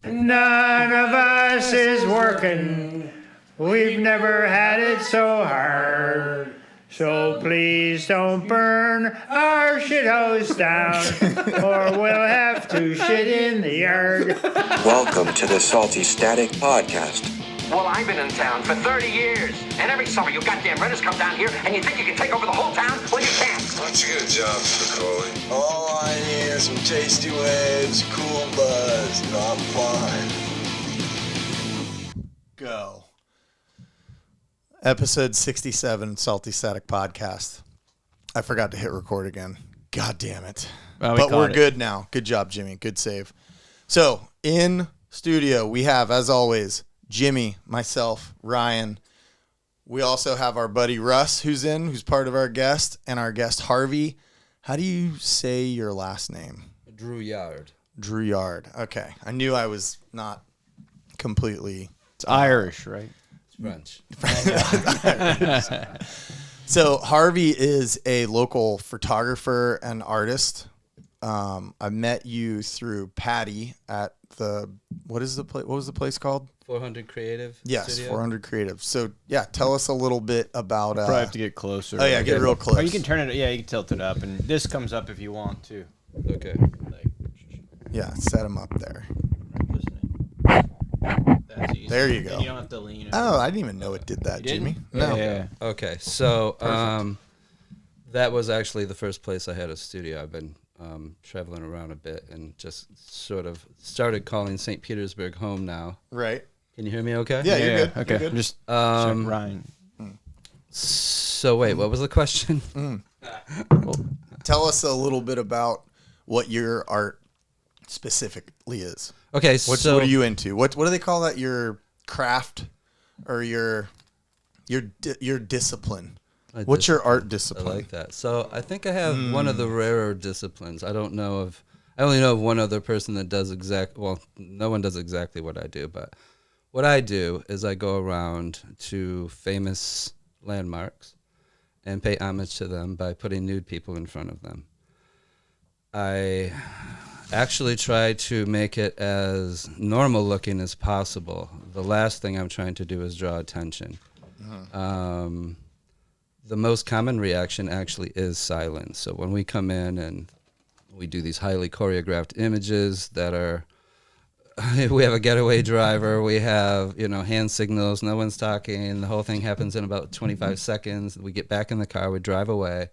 None of us is working. We've never had it so hard. So please don't burn our shithouse down, or we'll have to shit in the yard. Welcome to the Salty Static Podcast. Well, I've been in town for 30 years, and every summer you goddamn renters come down here, and you think you can take over the whole town? Well, you can't. Why don't you get a job, Spicoli? All I need is some tasty waves, cool buzz, and I'm fine. Go. Episode 67, Salty Static Podcast. I forgot to hit record again. God damn it. Well, but we're good now. Good job, Jimmy. Good save. So, in studio, we have, as always, Jimmy, myself, Ryan. We also have our buddy Russ, who's part of our guest, and our guest Harvey. How do you say your last name? Drouillard. Drouillard. Okay. I knew I was not completely... It's Irish, right? French. So Harvey is a local photographer and artist. I met you through Patty at what was the place called? 400 Creative. Yes, Studio. 400 Creative. So yeah, tell us a little bit about. Probably have to get closer. Oh yeah, get real close. Or you can turn it. Yeah, you can tilt it up, and this comes up if you want to. Okay. Yeah, set him up there. That's easy. There you go. And you don't have to lean. Oh, I didn't even know it did that, You didn't? Jimmy. No. Yeah. Okay. So that was actually the first place I had a studio. I've been traveling around a bit and just sort of started calling St. Petersburg home now. Right. Can you hear me okay? Yeah, you're good. Okay. You're good. Just check Ryan. So wait, what was the question? Tell us a little bit about what your art specifically is. Okay, What are you into? What do they call that? Your craft or your discipline? What's your art I discipline? like that. So I think I have one of the rarer disciplines. I only know of one other person that does no one does exactly what I do, but what I do is I go around to famous landmarks and pay homage to them by putting nude people in front of them. I actually try to make it as normal looking as possible. The last thing I'm trying to do is draw attention. The most common reaction actually is silence. So when we come in and we do these highly choreographed images that are, we have a getaway driver, we have, hand signals, no one's talking, the whole thing happens in about 25 seconds. We get back in the car, we drive away,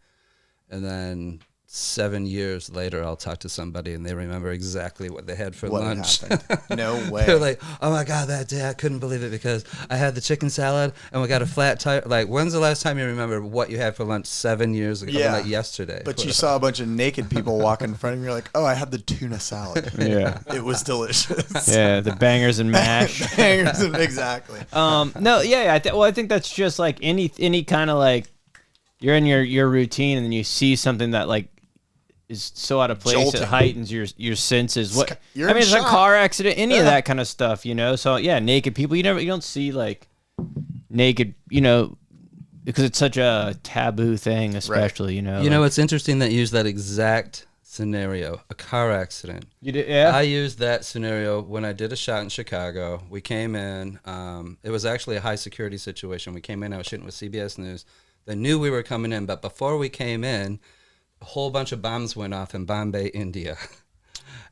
and then 7 years later, I'll talk to somebody and they remember exactly what they had for lunch. No way. They're like, oh my God, that day I couldn't believe it because I had the chicken salad and we got a flat tire. Like, when's the last time you remember what you had for lunch 7 years ago? Yeah. Like yesterday. But you saw a bunch of naked people walking in front of you. You're like, oh, I had the tuna salad. Yeah. It was delicious. Yeah, the bangers and mash. Bangers, exactly. No, yeah. I think that's just like any kind of like you're in your routine and then you see something that like is so out of place, Jolting. it heightens your senses. What You're I mean, in it's a shock. car accident, any of that kind of stuff, So yeah, naked people, you don't see like naked, because it's such a taboo thing, especially, It's interesting that you use that exact scenario, a car accident. You did, yeah. I used that scenario when I did a shot in Chicago. We came in. It was actually a high security situation. We came in. I was shooting with CBS News. They knew we were coming in, but before we came in, a whole bunch of bombs went off in Bombay, India.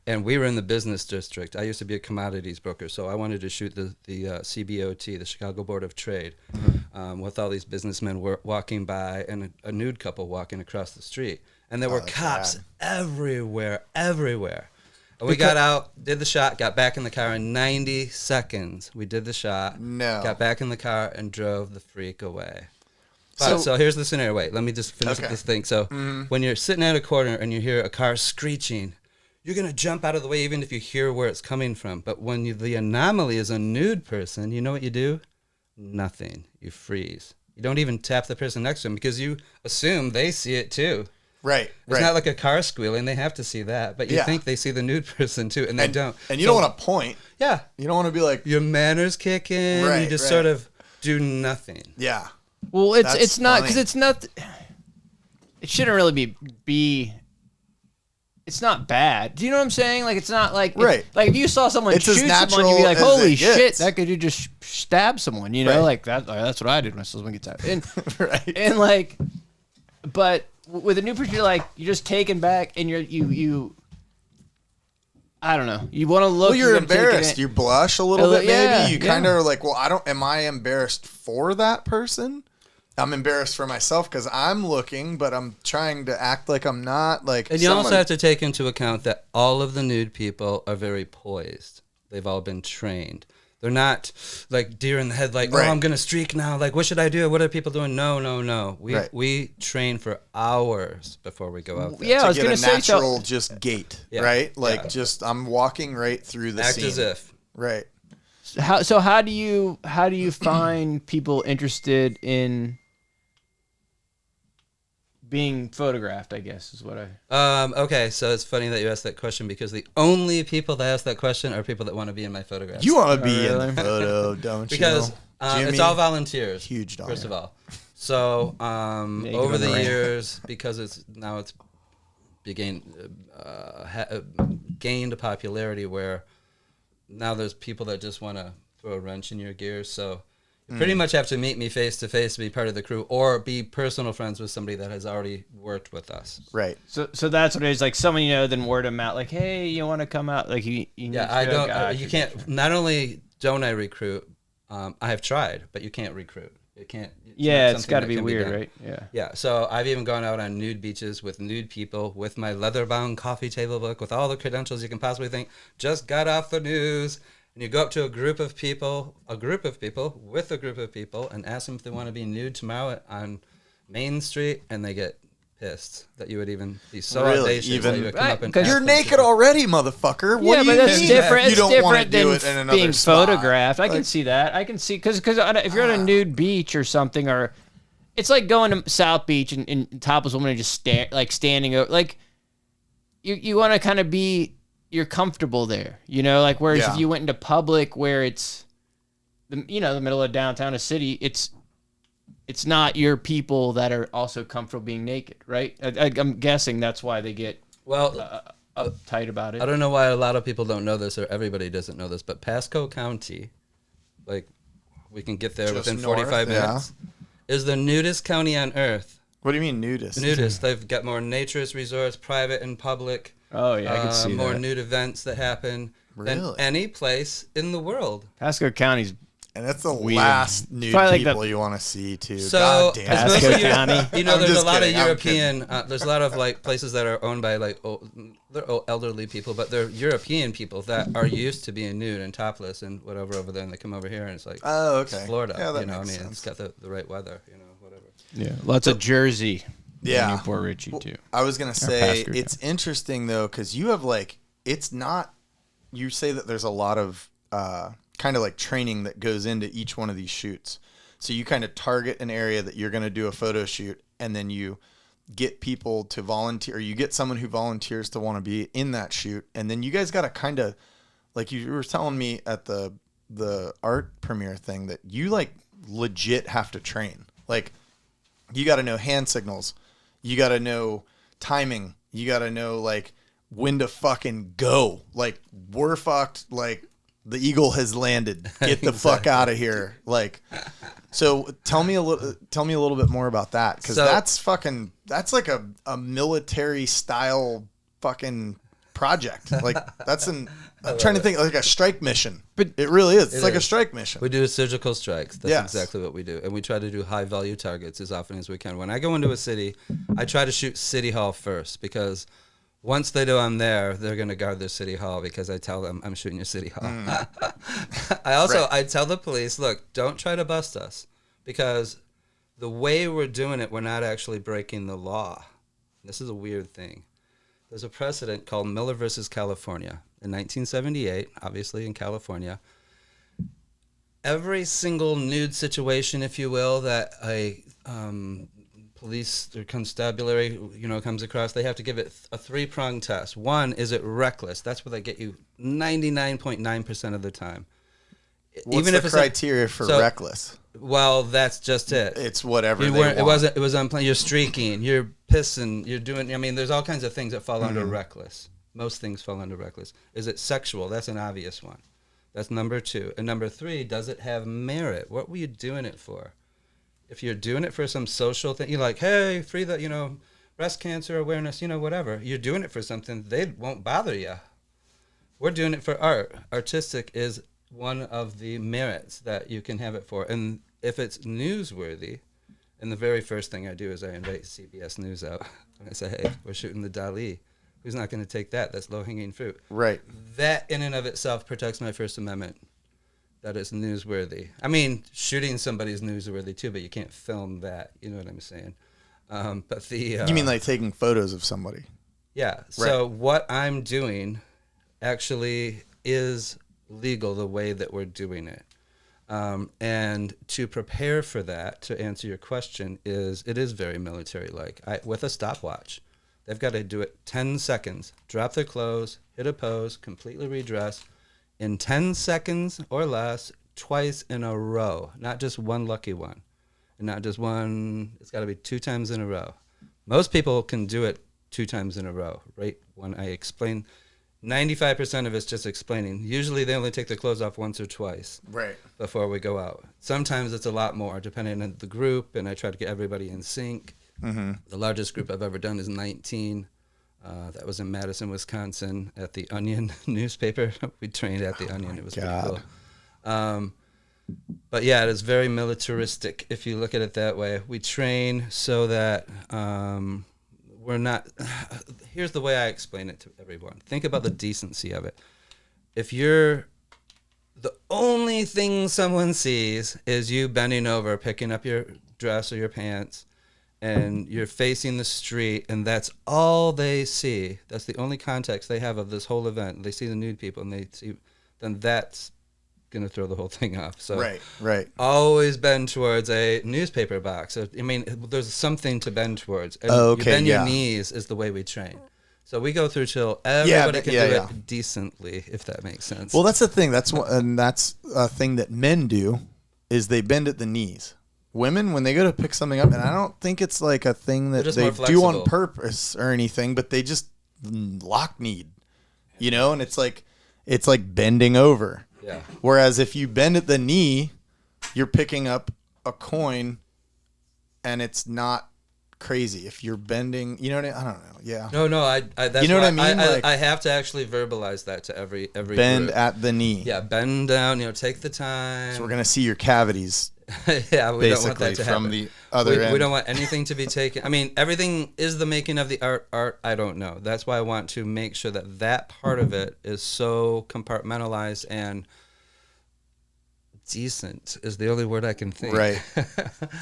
And we were in the business district. I used to be a commodities broker, so I wanted to shoot the CBOT, the Chicago Board of Trade, with all these businessmen walking by and a nude couple walking across the street. And there were cops everywhere. And we got out, did the shot, got back in the car in 90 seconds. We did the shot, got back in the car, and drove the freak away. So here's the scenario. Wait, let me just finish this thing. So when you're sitting at a corner and you hear a car screeching, you're going to jump out of the way even if you hear where it's coming from. But when the anomaly is a nude person, you know what you do? Nothing. You freeze. You don't even tap the person next to them because you assume they see it too. Right. It's not like a car squealing. They have to see that. But you think they see the nude person too, and they don't. And you don't want to point. Yeah. You don't want to be like... Your manners kick in. Right, you just sort of do nothing. Yeah. Well, That's it's not because funny. it's not. It shouldn't really be it's not bad. Do you know what I'm saying? Like, it's not like Right. Like, if you saw someone It's as shoot someone, natural you'd be like, as "Holy it shit, gets. that could you just stab someone?" You know, Right. like that's what I did when someone gets out. And Right. and like, but with a new picture, like you're just taken back, and you. I don't know. You want to look. Well, you're gonna take it embarrassed. in. You blush a little bit, maybe. Yeah, You kind of are like, well, am I embarrassed for that person? I'm embarrassed for myself because I'm looking, but I'm trying to act like I'm not. Like, And you also have to take into account that all of the nude people are very poised. They've all been trained. They're not like deer in the head, like, Right. oh, I'm going to streak now. Like, what should I do? What are people doing? No. We train for hours before we go out there. Yeah, I to was get gonna a say natural just gait, Yeah. right? Like, Yeah. just I'm walking right through the Act scene. as if. Right. How do you find people interested in being photographed? I guess is what I. Okay, so it's funny that you asked that question because the only people that ask that question are people that want to be in my photographs. You want to be really? in the photo, don't because you? Jimmy, it's all volunteers. huge dog. First of all, so Naked over on the the ramp. years, because it's gained a popularity where now there's people that just want to throw a wrench in your gears. So you pretty much have to meet me face to face to be part of the crew, or be personal friends with somebody that has already worked with us. Right. So that's what it is. Like someone you know, then word of mouth. Like, hey, you want to come out? Like you Yeah, I don't. You can't. Not only don't I recruit, I have tried, but you can't recruit. It can't. Yeah, not it's something got to that be can weird, done. right? Yeah. Yeah, so I've even gone out on nude beaches with nude people with my leather-bound coffee table book with all the credentials you can possibly think. Just got off the news, and you go up to a group of people, and ask them if they want to be nude tomorrow on Main Street, and they get pissed that you would even be so Really? audacious Even- that you would come up and Right, ask You're them naked to. already, motherfucker. What Yeah, do but you that's mean different. you It's don't want to different do than it in another being spot? photographed. I can see that. I can see because if you're at a nude beach or something, or it's like going to South Beach and topless woman and just standing over. Like you want to kind of you're comfortable there, you know. Like whereas Yeah. if you went into public where it's the middle of downtown, a city, it's not your people that are also comfortable being naked, right? I'm guessing that's why they get uptight about it. I don't know why a lot of people don't know this, or everybody doesn't know this, but Pasco County, like we can get there Just within north, 45 yeah. minutes, is the nudist county on earth. What do you mean nudist? Nudist. They've got more naturist resorts, private and public. Oh yeah, I can see more that. nude events that happen than Really? any place in the world. Pasco County's And that's the last nude Probably like people the- you want to see, too. So, God damn. as Pasco most of County. you know, I'm there's a just lot kidding, of I'm European. There's a lot of like places that are owned by like they're elderly people, but they're European people that are used to being nude and topless and whatever over there, and they come over here and it's like, Oh, okay. it's Florida. Yeah, that you know, I makes mean, sense. it's got the right weather. You know, whatever. Yeah, lots of Jersey. Yeah. in Port Richey too. I was going to say, Pasco it's interesting, though, because you have, like, it's not, you say that there's a lot of kind of like training that goes into each one of these shoots. So you kind of target an area that you're going to do a photo shoot, and then you get people to volunteer, or you get someone who volunteers to want to be in that shoot. And then you guys got to kind of, like you were telling me at the art premiere thing, that you like legit have to train. Like you got to know hand signals. You got to know timing. You got to know like when to fucking go. Like we're fucked. Like the eagle has landed. Get the fuck out of here. Like, so tell me a little bit more about that. Cause So- that's like a military style fucking project. Like that's I'm trying to think like a strike mission, but it really is. It's like a strike mission. We do surgical strikes. That's Yes. exactly what we do. And we try to do high value targets as often as we can. When I go into a city, I try to shoot City Hall first, because once they know I'm there, they're going to guard their City Hall, because I tell them I'm shooting your City Hall. I tell the police, look, don't try to bust us, because the way we're doing it, we're not actually breaking the law. This is a weird thing. There's a precedent called Miller versus California in 1978, obviously in California. Every single nude situation, if you will, that a police or constabulary, comes across, they have to give it a three-pronged test. One, is it reckless? That's where they get you 99.9% of the time. What's the it's criteria for so reckless? Well, that's just it. It's whatever You they weren't. want. It was unplanned. You're streaking. You're pissing. You're doing. I mean, there's all kinds of things that fall under reckless. Most things fall under reckless. Is it sexual? That's an obvious one. That's number 2. And number 3, does it have merit? What were you doing it for? If you're doing it for some social thing, you're like, hey, free the, breast cancer awareness, whatever. You're doing it for something, they won't bother you. We're doing it for art. Artistic is one of the merits that you can have it for. And if it's newsworthy, and the very first thing I do is I invite CBS News out. And I say, hey, we're shooting the Dali. Who's not going to take that? That's low-hanging fruit. Right. That in and of itself protects my First Amendment. That it's newsworthy. I mean, shooting somebody's newsworthy too, but you can't film that. You know what I'm saying? But the You mean like taking photos of somebody? yeah. So what I'm doing actually is legal the way that we're doing it. And to prepare for that, to answer your question, it is very military-like. With a stopwatch. They've got to do it 10 seconds. Drop their clothes, hit a pose, completely redress in 10 seconds or less, twice in a row. Not just one lucky one. And not just one, it's got to be 2 times in a row. Most people can do it 2 times in a row, right? When I explain, 95% of it's just explaining. Usually they only take their clothes off once or twice before we go out. Sometimes it's a lot more, depending on the group, and I try to get everybody in sync. Mm-hmm. The largest group I've ever done is 19. That was in Madison, Wisconsin, at the Onion newspaper. We trained at the Onion. It was pretty cool. But yeah, it is very militaristic if you look at it that way. We train so that we're not... Here's the way I explain it to everyone. Think about the decency of it. If you're... The only thing someone sees is you bending over, picking up your dress or your pants, and you're facing the street, and that's all they see. That's the only context they have of this whole event. They see the nude people, and then that's going to throw the whole thing off. So right. always bend towards a newspaper box. So, I mean, there's something to bend towards. And you bend your knees is the way we train. So we go through till everybody can do it decently, if that makes sense. Well, that's the thing. That's a thing that men do, is they bend at the knees. Women, when they go to pick something up, and I don't think it's like a thing that they do on purpose or anything, but they just lock-kneed, and it's like bending over. Yeah. Whereas if you bend at the knee, you're picking up a coin, and it's not crazy. If you're bending, I don't know. Yeah. No. That's what I mean. I have to actually verbalize that to every bend group. at the knee. Yeah, bend down. Take the time. So we're gonna see your cavities. Yeah, we don't want that to happen. From the other end. We don't want anything to be taken. I mean, everything is the making of the art. I don't know. That's why I want to make sure that part of it is so compartmentalized and decent is the only word I can think. Right.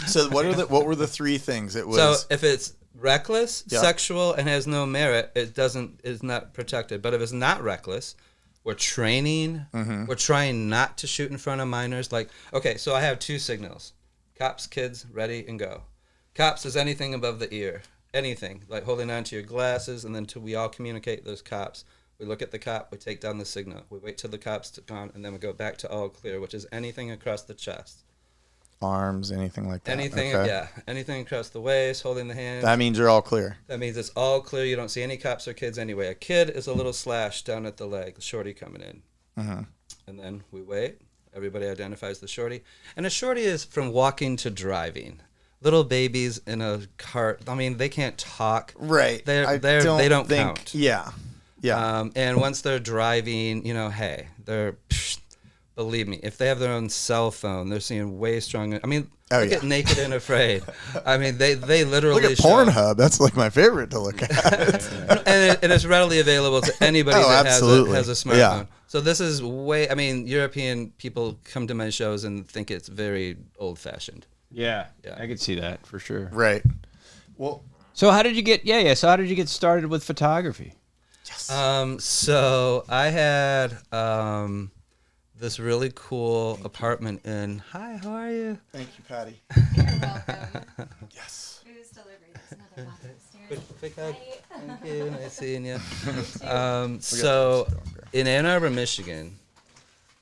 So what were the 3 things? It was. So if it's reckless, sexual, and has no merit, is not protected. But if it's not reckless, we're training. Mm-hmm. We're trying not to shoot in front of minors. So I have 2 signals: cops, kids, ready and go. Cops is anything above the ear, anything like holding on to your glasses, and then till we all communicate those cops. We look at the cop, we take down the signal. We wait till the cop's gone, and then we go back to all clear, which is anything across the chest. Arms, anything like that. Anything, okay. Anything across the waist, holding the hand. That means you're all clear. That means it's all clear. You don't see any cops or kids anyway. A kid is a little slash down at the leg, the shorty coming in. Mm-hmm. And then we wait. Everybody identifies the shorty. And a shorty is from walking to driving. Little babies in a cart. I mean, they can't talk. Right. They don't count. Yeah. Yeah. And once they're driving, hey, believe me, if they have their own cell phone, they're seeing way stronger. I mean, look at Naked and Afraid. I mean, they literally look at Pornhub. That's like my favorite to look at. and it's readily available to anybody that has a smartphone. Yeah. So this is European people come to my shows and think it's very old-fashioned. Yeah, I could see that for sure. Right. Well, so how did you get? So how did you get started with photography? Yes. So I had this really cool apartment in. Hi, how are you? Thank you, Patty. You're welcome. Yes. Food's delivery. There's another one upstairs. Big hug. Thank you. Nice seeing you. So in Ann Arbor, Michigan,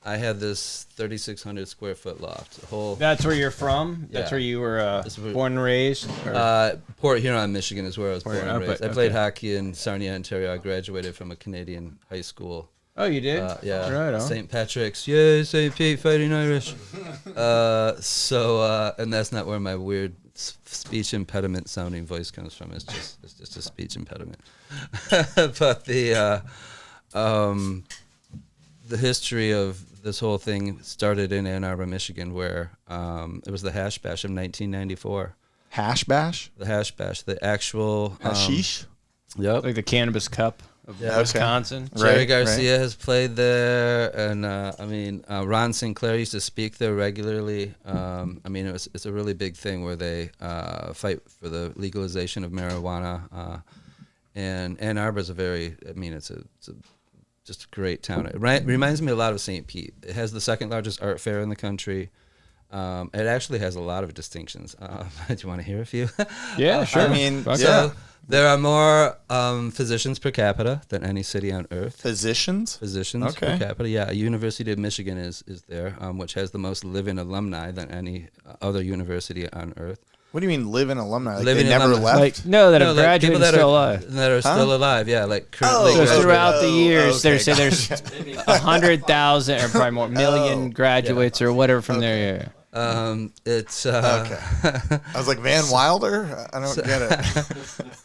I had this 3,600 square foot loft. A whole That's where you're from? That's Yeah. where you were That's where- born and raised? Or- Port Huron, Michigan is where I was born and okay, raised. I played okay. hockey in Sarnia, Ontario. I graduated from a Canadian high school. oh, you did? Yeah, Right on. St. Patrick's. Yay, St. Pete fighting Irish. And that's not where my weird speech impediment sounding voice comes from. It's just a speech impediment. But the history of this whole thing started in Ann Arbor, Michigan, where it was the Hash Bash of 1994. Hash bash? The Hash Bash, the actual Hashish? Yep. Like the Cannabis Cup of Yeah, okay. Wisconsin? Jerry Right, Garcia has played there, and Ron Sinclair used to speak there regularly. It's a really big thing where they fight for the legalization of marijuana. And Ann Arbor is just a great town. It reminds me a lot of St. Pete. It has the second largest art fair in the country. It actually has a lot of distinctions. Do you want to hear a few? Yeah, sure. I mean, Fuck yeah. So there are more physicians per capita than any city on earth. Physicians? Physicians Okay. per capita, yeah. University of Michigan is there, which has the most living alumni than any other university on earth. What do you mean live-in alumni? Like Live-in they never alumni. left? Like, no, that have No, like graduated people and that still are, alive. that are still alive, yeah. Like currently. So Oh, throughout the years, okay, there's 100,000 or probably more million graduates or whatever from there. Yeah. It's Okay. I was like, Van Wilder? I don't get it.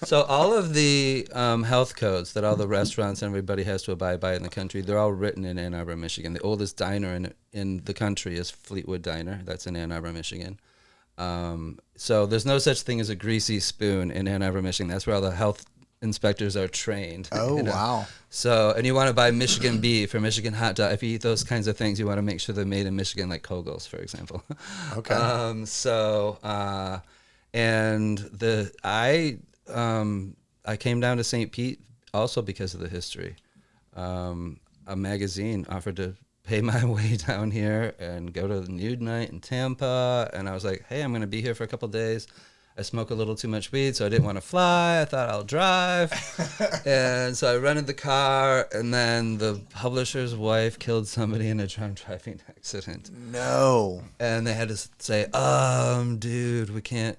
So all of the health codes that all the restaurants and everybody has to abide by in the country, they're all written in Ann Arbor, Michigan. The oldest diner in the country is Fleetwood Diner. That's in Ann Arbor, Michigan. So there's no such thing as a greasy spoon in Ann Arbor, Michigan. That's where all the health inspectors are trained. Oh, wow. So, and you want to buy Michigan beef or Michigan hot dog. If you eat those kinds of things, you want to make sure they're made in Michigan, like Kogel's, for example. Okay. I came down to St. Pete also because of the history. A magazine offered to pay my way down here and go to the Nude night in Tampa, and I was like, hey, I'm going to be here for a couple days. I smoke a little too much weed, so I didn't want to fly. I thought I'll drive. And so I rented the car, and then the publisher's wife killed somebody in a drunk driving accident. No. And they had to say, dude, we can't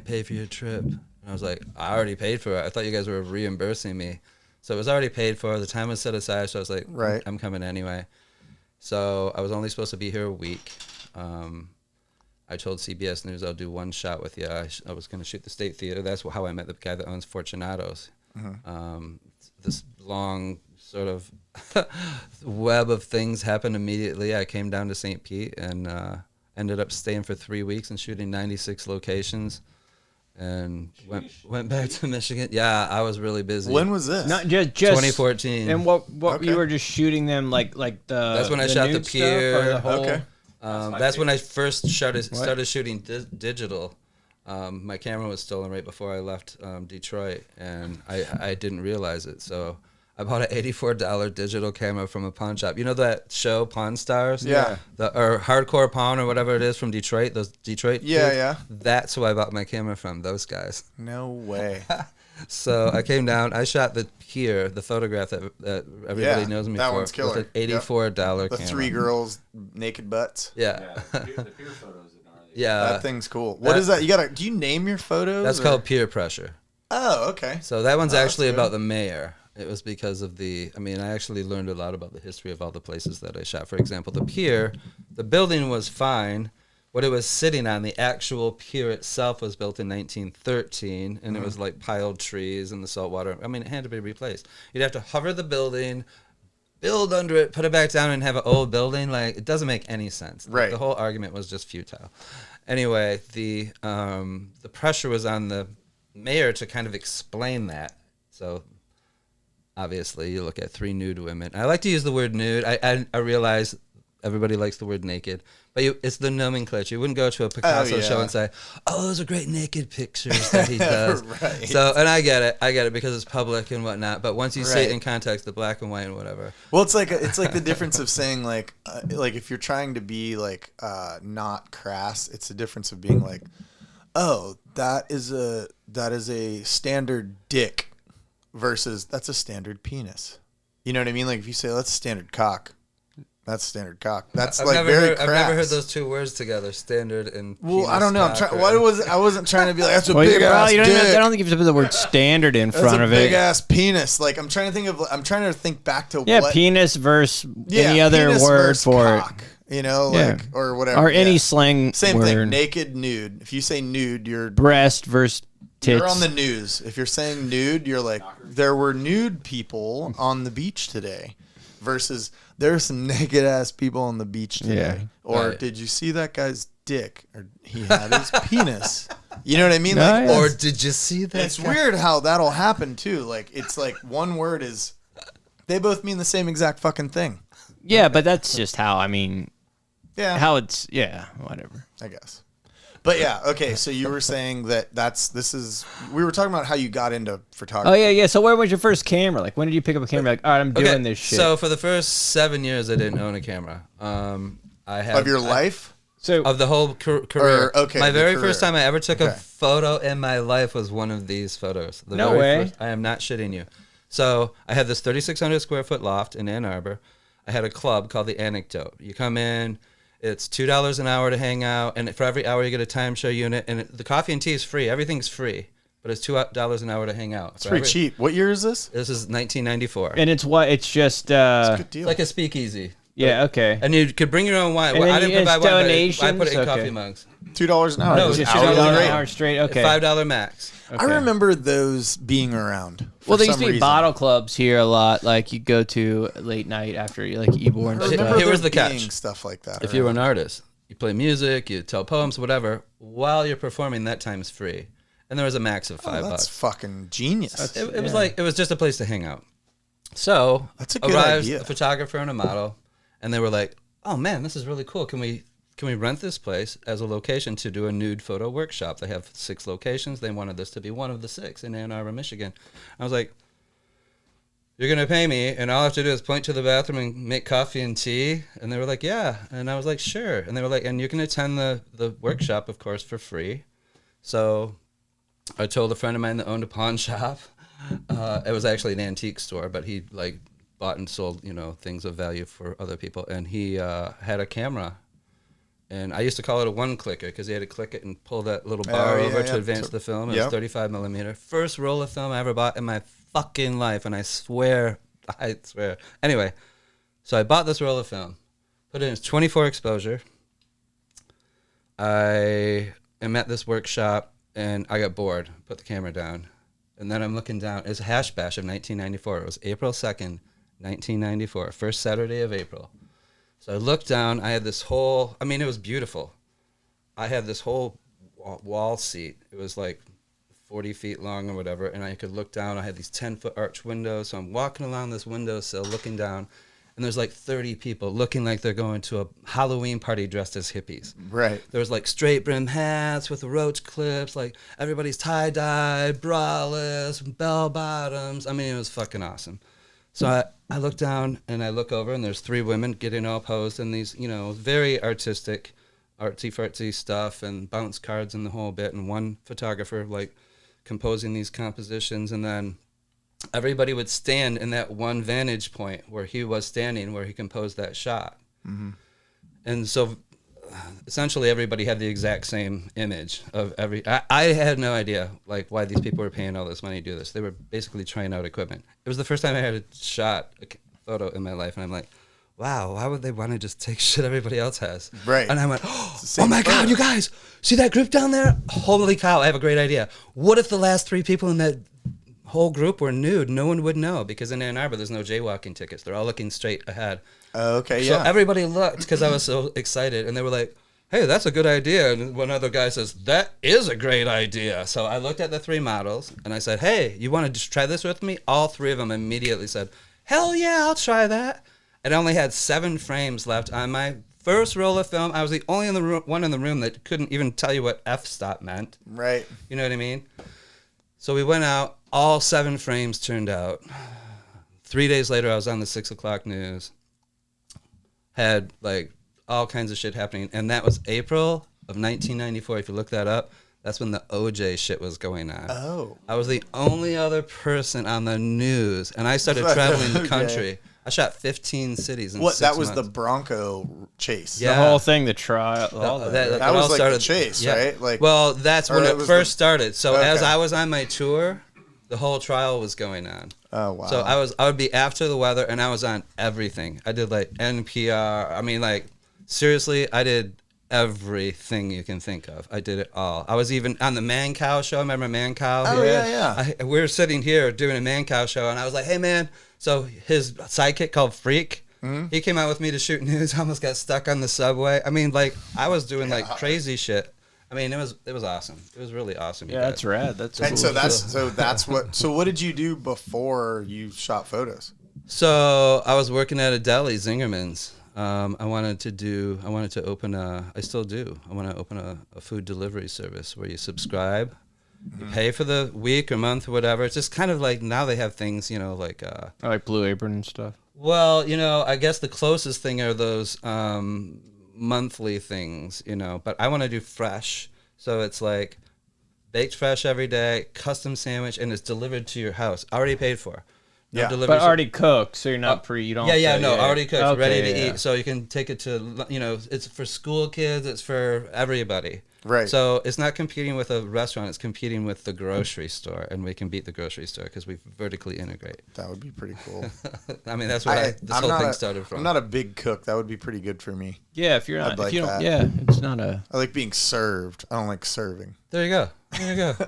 pay for your trip. And I was like, I already paid for it. I thought you guys were reimbursing me. So it was already paid for. The time was set aside, so I was like, Right. I'm coming anyway. So I was only supposed to be here a week. I told CBS News I'll do one shot with you. I was going to shoot the State Theater. That's how I met the guy that owns Fortunatos. This long sort of web of things happened immediately. I came down to St. Pete and ended up staying for 3 weeks and shooting 96 locations. And went back to Michigan. Yeah, I was really busy. When was this? Not just 2014. And what Okay. you were just shooting them like the. That's when I shot the nude stuff pier. or the whole- Okay. That's when I first started shooting digital. My camera was stolen right before I left Detroit, and I didn't realize it. So I bought an $84 digital camera from a pawn shop. You know that show Pawn Stars? Yeah. Or Hardcore Pawn or whatever it is from Detroit. Those Detroit. Yeah, kids? yeah. That's who I bought my camera from. Those guys. No way. So I came down. I shot the pier, the photograph that everybody Yeah, knows me that for. one's killer. With an $84 The camera. 3 girls, naked butts. Yeah. The peer photos are gnarly. Yeah. That thing's cool. What is that? Do you name your photos? That's or- called peer pressure. Oh, okay. So that one's Oh, that's actually good. about the mayor. It was because of I actually learned a lot about the history of all the places that I shot. For example, the pier, the building was fine. What it was sitting on, the actual pier itself was built in 1913, and it was like piled trees and the salt water. It had to be replaced. You'd have to hover the building, build under it, put it back down, and have an old building. Like, it doesn't make any sense. Right. The whole argument was just futile. Anyway, the pressure was on the mayor to kind of explain that. So obviously you look at 3 nude women. I like to use the word nude. I realize everybody likes the word naked, but it's the nomenclature. You wouldn't go to a Picasso show and say, "Oh, those are great naked pictures that he does." Right. So, and I get it because it's public and whatnot. But once you see Right. it in context, the black and white and whatever. Well, it's like the difference of saying like if you're trying to be like not crass, it's the difference of being like, oh, that is a standard dick versus that's a standard penis. You know what I mean? Like if you say that's a standard cock, That's standard cock. That's I've like never very heard, crass. I've never heard those two words together, standard and. Well, I don't know. I wasn't trying to be like that's a Well, big ass you don't dick. I don't think you have to put the word standard in That's front a of big it. ass penis. Like I'm trying to think back to Yeah, what penis versus any other penis word versus for cock, you know, Yeah. like or whatever. or any yeah. slang Same word. thing. Naked, nude. If you say nude, Breast versus tits. you're on the news. If you're saying nude, you're like there were nude people on the beach today, versus there's some naked ass people on the beach today. Yeah. Or Right. did you see that guy's dick? Or he had his penis. You know what I mean? No, Like, yeah. Or did you see that? it's weird how that'll happen too. Like it's like one word is they both mean the same exact fucking thing. Yeah, but that's just how Yeah. how it's whatever. I guess. But yeah, okay, so you were saying that we were talking about how you got into photography. Oh yeah. So where was your first camera? Like when did you pick up a camera? Like, all right, I'm doing this shit. So for the first 7 years, I didn't own a camera. I had Of your life? of the whole career. okay, my the very career. first time I ever took a Okay. photo in my life was one of these photos. The No very way. First, I am not shitting you. So I had this 3,600 square foot loft in Ann Arbor. I had a club called the Anecdote. You come in, it's $2 an hour to hang out, and for every hour you get a timeshare unit. And the coffee and tea is free. Everything's free, but it's $2 an hour to hang out. It's pretty cheap. What year is this? This is 1994. and it's just It's a good deal. Like a speakeasy. yeah, okay. And you could bring your own wine. And Well, then I didn't it's provide wine, but I put donations? it in Okay. coffee mugs. $2 an hour. No, It was it's hourly $2 an rate. hour straight. Okay. $5 max. I Okay. remember those being around. Well, there used some to be reason. bottle clubs here a lot. Like you go to late night after like Ebor and I stuff. remember Here was there the being catch. stuff like that. If you were an artist, you play music, you tell poems, whatever. While you're performing, that time's free, and there was a max of $5. that's fucking genius. It was like it was just a place to hang out. So That's a good arrives idea. a photographer and a model, and they were like, "Oh man, this is really cool. Can we rent this place as a location to do a nude photo workshop? They have 6 locations. They wanted this to be one of the 6 in Ann Arbor, Michigan." I was like, "You're gonna pay me, and all I have to do is point to the bathroom and make coffee and tea." And they were like, "Yeah." And I was like, "Sure." And they were like, "And you can attend the workshop, of course, for free." So I told a friend of mine that owned a pawn shop. It was actually an antique store, but he like bought and sold, things of value for other people. And he had a camera, and I used to call it a one clicker because he had to click it and pull that little bar over to advance the film. It was 35 millimeter. First roll of film I ever bought in my fucking life, and I swear. Anyway, so I bought this roll of film, put it in 24 exposure. I am at this workshop, and I got bored, put the camera down. And then I'm looking down. It's Hash Bash of 1994. It was April 2nd, 1994, first Saturday of April. So I looked down. I had this whole, it was beautiful. I had this whole wall seat. It was like 40 feet long or whatever, and I could look down. I had these 10-foot arch windows. So I'm walking along this windowsill looking down, and there's like 30 people looking like they're going to a Halloween party dressed as hippies. Right. There was like straight brim hats with roach clips, like everybody's tie-dyed, braless, bell bottoms. It was fucking awesome. So I look down and I look over, and there's 3 women getting all posed in these, very artistic, artsy-fartsy stuff and bounce cards and the whole bit, and one photographer like composing these compositions, and then everybody would stand in that one vantage point where he was standing, where he composed that shot. Mm-hmm. And so essentially everybody had the exact same image of I had no idea like why these people were paying all this money to do this. They were basically trying out equipment. It was the first time I had a photo in my life, and I'm like, wow, why would they want to just take shit everybody else has? Right. And I went, oh my God, you guys, see that group down there? Holy cow, I have a great idea. What if the last 3 people in that whole group were nude? No one would know, because in Ann Arbor there's no jaywalking tickets. They're all looking straight ahead. Okay, So yeah. everybody looked because I was so excited, and they were like, hey, that's a good idea. And one other guy says, that is a great idea. So I looked at the 3 models and I said, hey, you want to just try this with me? All 3 of them immediately said, hell yeah, I'll try that. And I only had 7 frames left on my first roll of film. I was the only one in the room that couldn't even tell you what f-stop meant. Right. You know what I mean? So we went out. All 7 frames turned out. 3 days later, I was on the 6 o'clock news. Had like all kinds of shit happening. And that was April of 1994. If you look that up, that's when the OJ shit was going on. Oh. I was the only other person on the news. And I started traveling the country. I shot 15 cities in What? 6 That was the months. Bronco chase. Yeah. The whole thing, the trial, all that. That That was all like started, the chase, right? Like, well, that's or when it it was first the- started. So as Okay. I was on my tour, the whole trial was going on. Oh wow. So I would be after the weather, and I was on everything. I did like NPR. I mean, like seriously, I did everything you can think of. I did it all. I was even on the Man Cow show. Remember Man Cow? Oh, yeah. We were sitting here doing a Man Cow show, and I was like, "Hey, man!" So his sidekick called Freak. He came out with me to shoot news. I almost got stuck on the subway. I mean, like I was doing like crazy shit. I mean, it was awesome. It was really awesome. you Yeah, guys. that's rad. That's And cool. so that's what. So what did you do before you shot photos? So I was working at a deli, Zingerman's. I wanted to open I still do. I want to open a food delivery service where you subscribe, you pay for the week or month or whatever. It's just kind of like now they have things, like. I like Blue Apron and stuff. Well, I guess the closest thing are those monthly things, but I want to do fresh. So it's like baked fresh every day, custom sandwich, and it's delivered to your house, already paid for. No Yeah. delivery But already cooked, so you're not you don't. already cooked, Okay, ready to yeah. eat. So you can take it to, it's for school kids, it's for everybody. Right. So it's not competing with a restaurant, it's competing with the grocery store, and we can beat the grocery store because we vertically integrate. That would be pretty cool. I mean, that's where this whole thing started from. I'm not a big cook. That would be pretty good for me. Yeah, if you're not, I'd like if you don't, that. yeah, it's not a. I like being served. I don't like serving. There you go.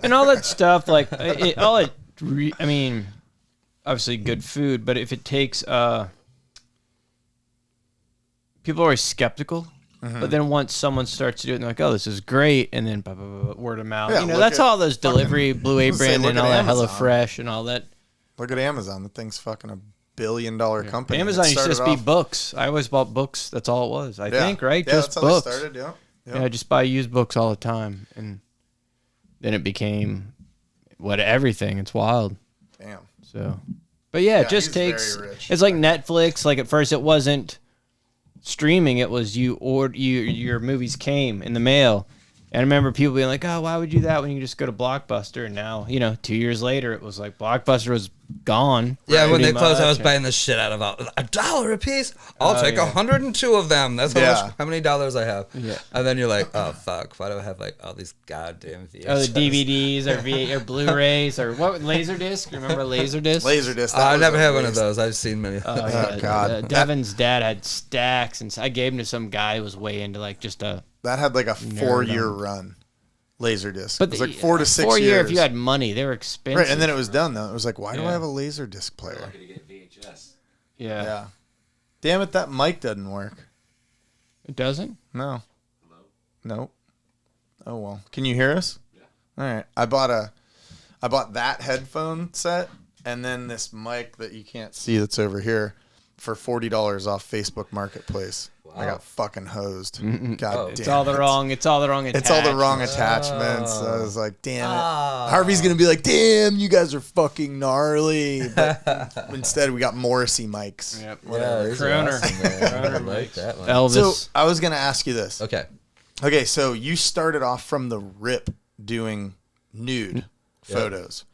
And all that stuff, like I mean, obviously good food, but if it takes, people are always skeptical. But then once someone starts to do it, they're like, "Oh, this is great," and then word of mouth. Yeah, You know, look that's at all those delivery, Blue let's say, Apron, look and at all that Amazon. HelloFresh and all that. Look at Amazon. The thing's fucking $1 billion company. Amazon It used to just started be off- books. I always bought books. That's all it was. I Yeah. think, right? Yeah, Just that's how books. they started. Yeah. Yeah, I just buy used books all the time, and then it became everything. It's wild. Damn. So, but yeah, it Yeah, just he's takes. very rich. It's like Netflix. Like at first, it wasn't streaming. It was your movies came in the mail. And I remember people being like, "Oh, why would you do that when you can just go to Blockbuster?" And now, 2 years later, it was like Blockbuster was gone. Yeah, when pretty they closed, I was much. buying the shit out of $1 a piece. I'll Oh, take yeah. 102 of them. That's Yeah. how many dollars I have. Yeah. And then you're like, oh fuck, why do I have like all these goddamn VHS? Oh, the DVDs or or Blu-rays or what? Laserdisc? Remember Laserdisc? Laserdisc. that I was never a had one of waste. those. I've seen many. Oh, yeah. Oh, God. Devin's dad had stacks, and I gave him to some guy who was way into like just a. That had like a 4-year down. run. Laserdisc. But It was like 4 to 6 4 years. year, if you had money, they were expensive. Right, and then it was done though. It was like, why do Yeah. I have a Laserdisc player? Lucky to get VHS. Yeah. Yeah. Damn it, that mic doesn't work. It doesn't? No. Nope. Oh well. Can you hear us? Yeah. All right. I bought that headphone set and then this mic that you can't see that's over here for $40 off Facebook Marketplace. I got fucking hosed. God damn It's all the it. wrong. It's all the wrong. It's all the wrong attachments. I was like, damn it. Harvey's gonna be like, damn, you guys are fucking gnarly. But instead, we got Morrissey mics. Yep. Yeah, these are Croner. awesome, man. Croner I like mics. that one. Elvis. So I was gonna ask you this. Okay. Okay, so you started off from the rip doing nude photos.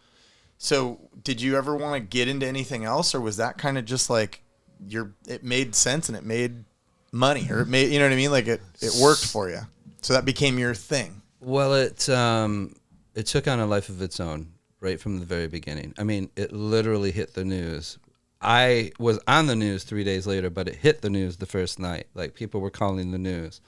So did you ever want to get into anything else, or was that kind of just like it made sense and it made money, or it made, you know what I mean? Like it worked for you. So that became your thing. Well, it took on a life of its own right from the very beginning. I mean, it literally hit the news. I was on the news 3 days later, but it hit the news the first night. Like people were calling the news,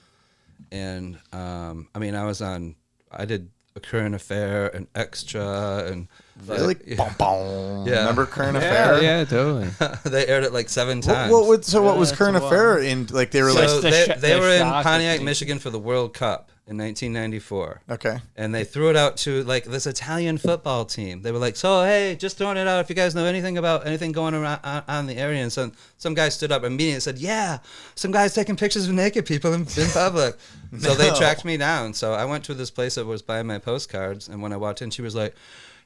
and I mean, I did a current affair, an extra, and Really? Bom, bom. Yeah. Remember Current Affair? Yeah, totally. they aired it like 7 times. What was that's Current wild. Affair in? Like they were So So like, they the were in shock Pontiac, thing. Michigan for the World Cup in 1994. okay. And they threw it out to like this Italian football team. They were like, so, hey, just throwing it out. If you guys know anything about anything going around on the area. And some guy stood up immediately and said, yeah, some guy's taking pictures of naked people in public. So they tracked me down. So I went to this place that was buying my postcards. And when I walked in, she was like,